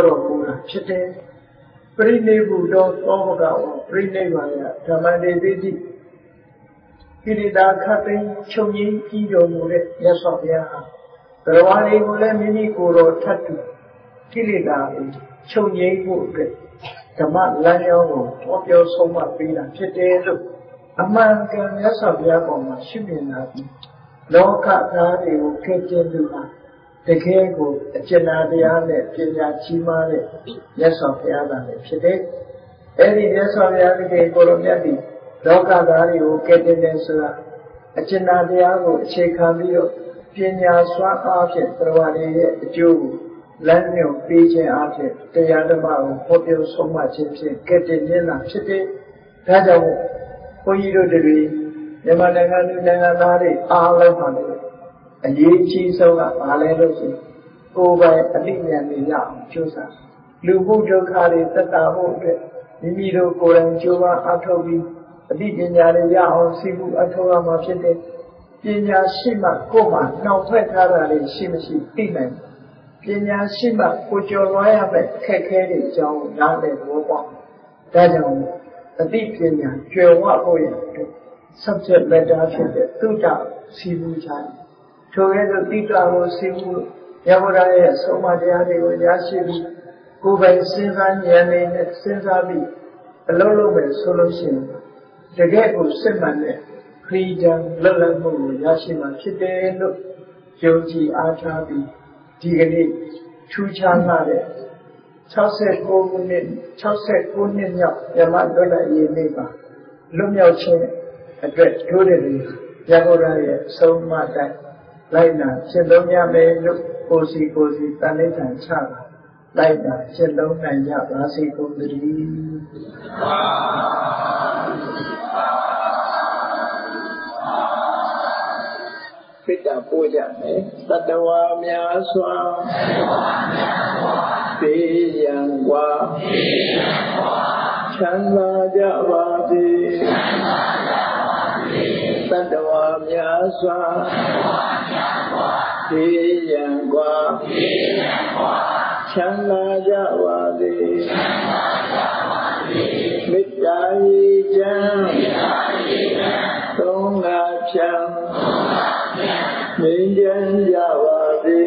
တော်မူတာဖြစ်တယ်။ပရိနိဗ္ဗုတောသောဘဂဝါပရိနိဗ္ဗာန်ဓမ္မဒေတိကိရိတာခတ်သိမ်းချုပ်ငြိမ်းပြီးတော်မူတဲ့မြတ်စွာဘုရားဟာတရားတွေကိုလည်းမိမိကိုယ်တော်ထပ်တူကိရိတာကိုချုပ်ငြိမ်းဖို့အတွက်ဓမ္မလမ်းကြောင်းကိုဟောပြောဆုံးမပေးတာဖြစ်တယ်လို့အမှန်ကန်မြတ်စွာဘုရားပေါ်မှာရှုမြင်လာပြီးလောကသားတွေကိုကဲ့တင်သူဟာတကယ်ကိုအကျဉ်းတရားနဲ့ပညာကြီးမားတဲ့မြတ်စွာဘုရားကလည်းဖြစ်တယ်။အဲဒီမြတ်စွာဘုရားတကယ်ကိုလိုမြတ်ပြီးလောကသားတွေကိုကဲ့တင်တယ်ဆိုတာအကျဉ်းတရားကိုအခြေခံပြီးတော့ပညာစွမ်းအားဖြင့်တရားတွေရဲ့အကျိုးကို လမ်းညွှန်ပေးခြင်းအဖြစ်တရားဓမ္မကိုဟောပြောဆုံးမခြင်းဖြင့်ကဲ့တင်ခြင်းသာဖြစ်တယ်။ဒါကြောင့်ဘုန်းကြီးတို့တွေမြန်မာနိုင်ငံသူနိုင်ငံသားတွေအားလုံးပါလေအရေးကြီးဆုံးကဘာလဲလို့ဆိုကိုယ်ပိုင်အသိဉာဏ်တွေရအောင်ကြိုးစားလူမှုဒုက္ခတွေသက်သာဖို့အတွက်မိမိတို့ကိုယ်တိုင်ကြိုးပမ်းအားထုတ်ပြီးအသိပညာတွေရအောင်စီမှုအထောက်အမှာဖြစ်တဲ့ပညာရှိမှကိုယ်မှနှောင့်ထွက်ထားတာတွေရှိမရှိသိနိုင်ပညာရှိမှကိုကျော်လွှားရမယ့်ခက်ခဲတွေအကြောင်းနားလည်ဖို့ပေါ့ဒါကြောင့်အသိပညာကျွယ်ဝဖို့ရတဲ့ subject matter ဖြစ်တဲ့သုတ္တစီမှုချတယ်ထိုကဲ့သို့တိတ္တကိုစီမှုရဟောတာရဲ့ဆုံးမတရားတွေကိုရရှိပြီးကိုယ်ပိုင်စဉ်းစားဉာဏ်နဲ့စဉ်းစားပြီးအလုံးလုံးပဲဆိုလို့ရှိရင်တကယ်ကိုစစ်မှန်တဲ့ freedom လွတ်လပ်မှုကိုရရှိမှဖြစ်တယ်လို့ယုံကြည်အားထားပြီးဒီကနေ့ထူးခြားလာတဲ့69နှစ်မြောက်မြန်မာလွတ်လပ်ရေးနေ့ပါလွတ်မြောက်ခြင်းအတွက်တို့တွေရဟောတာရဲ့ဆုံးမတိုင်းလိုက်နာရှင်းသုံးရမယ်လို့ကိုစီတန်လေးထန်ချတာလိုက်နာရှင်းသုံးနိုင်ကြပါစေကုန်သတည်းပိတ္တပို့ကြမယ်တတဝါများစွာသိရန်กว่าချမ်းသာကြပါစေတတဝါများစွာသိရန်กว่าချမ်းသာကြပါစေမေတ္တာဤချမ်းသုံးငါဖြံငြိမ်းချမ်းကြပါစေ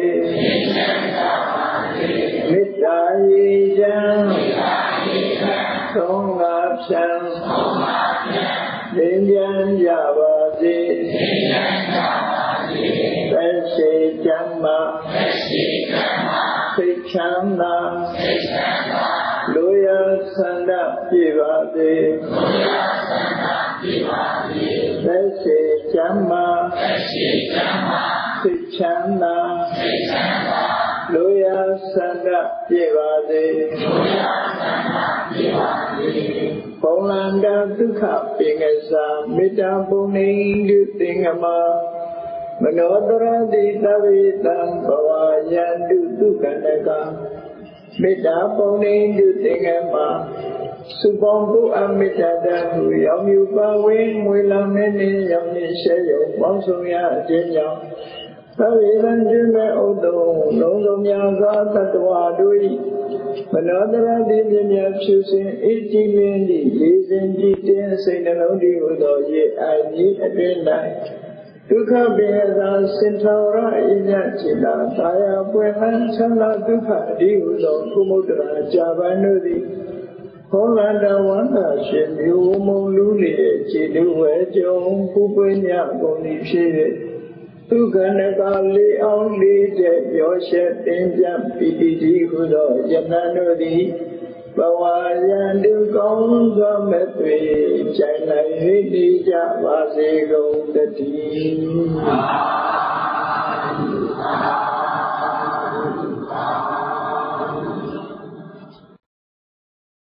မေတ္တာဤချမ်းသုံးငါဖြံငြိမ်းချမ်းကြပါစေသက်ရှိချမ်းသာစိတ်ချမ်းသာလူရဆန္ဒပြပါစေသက်ရှိချမ်းသာစိတ်ချမ်းသာလူရဆန္ဒပြပါစေဘုံလန္တဒုက္ခပင်ကစားမေတ္တာပုံနေတုသင်္ကမမနောတရတိသဗ္ဗေတံဘဝယန္တုဒုက္ခနကမေတ္တာပုံနေတုသင်္ကမစုပေါင်းကိုအမေတ္တာတဟုရောင်မြူပါဝင်ငွေလောင်နေနေရောင်နေရှဲရုံပေါင်းဆောင်ရခြင်းကြောင့်သဗ္ဗေတံကျွမ်းမဲ့ဥဒ္ဒုံလုံးစုံများစွာတတ္တဝါတို့၏မနောတရတိမြင်မြဖြူစင်အေးကြည်လင်းသည့်လေးစင်ကြည်တင်စိတ်နှလုံးတည်ဟူသောရေအိုင်ကြီးအတွင်၌ဒုက္ခပေသာစင်ထောရအညจิตာသာယာပွင့်လန်းချမ်းသာဒုက္ခအဒီဟုသောကုမုဒ္ဒရာကြာပန်တို့သည်ဟောလန္တဝန္တာရှင်မျိုးမုံလူလျက်ခြေတုဝဲကြုံပူပွေးမြကုန်သည်ဖြစ်၍ဒုက္ခနကလေးအောင်လေးတဲ့ပြောရှက်တင်ပြပီတိတိဟုသောယတန်တို့သည်ဘဝယန္တုကောင်းစွာမဲ့သွေကြိုင်လိုက်ဟိတိကြပါစေကုန်တည်း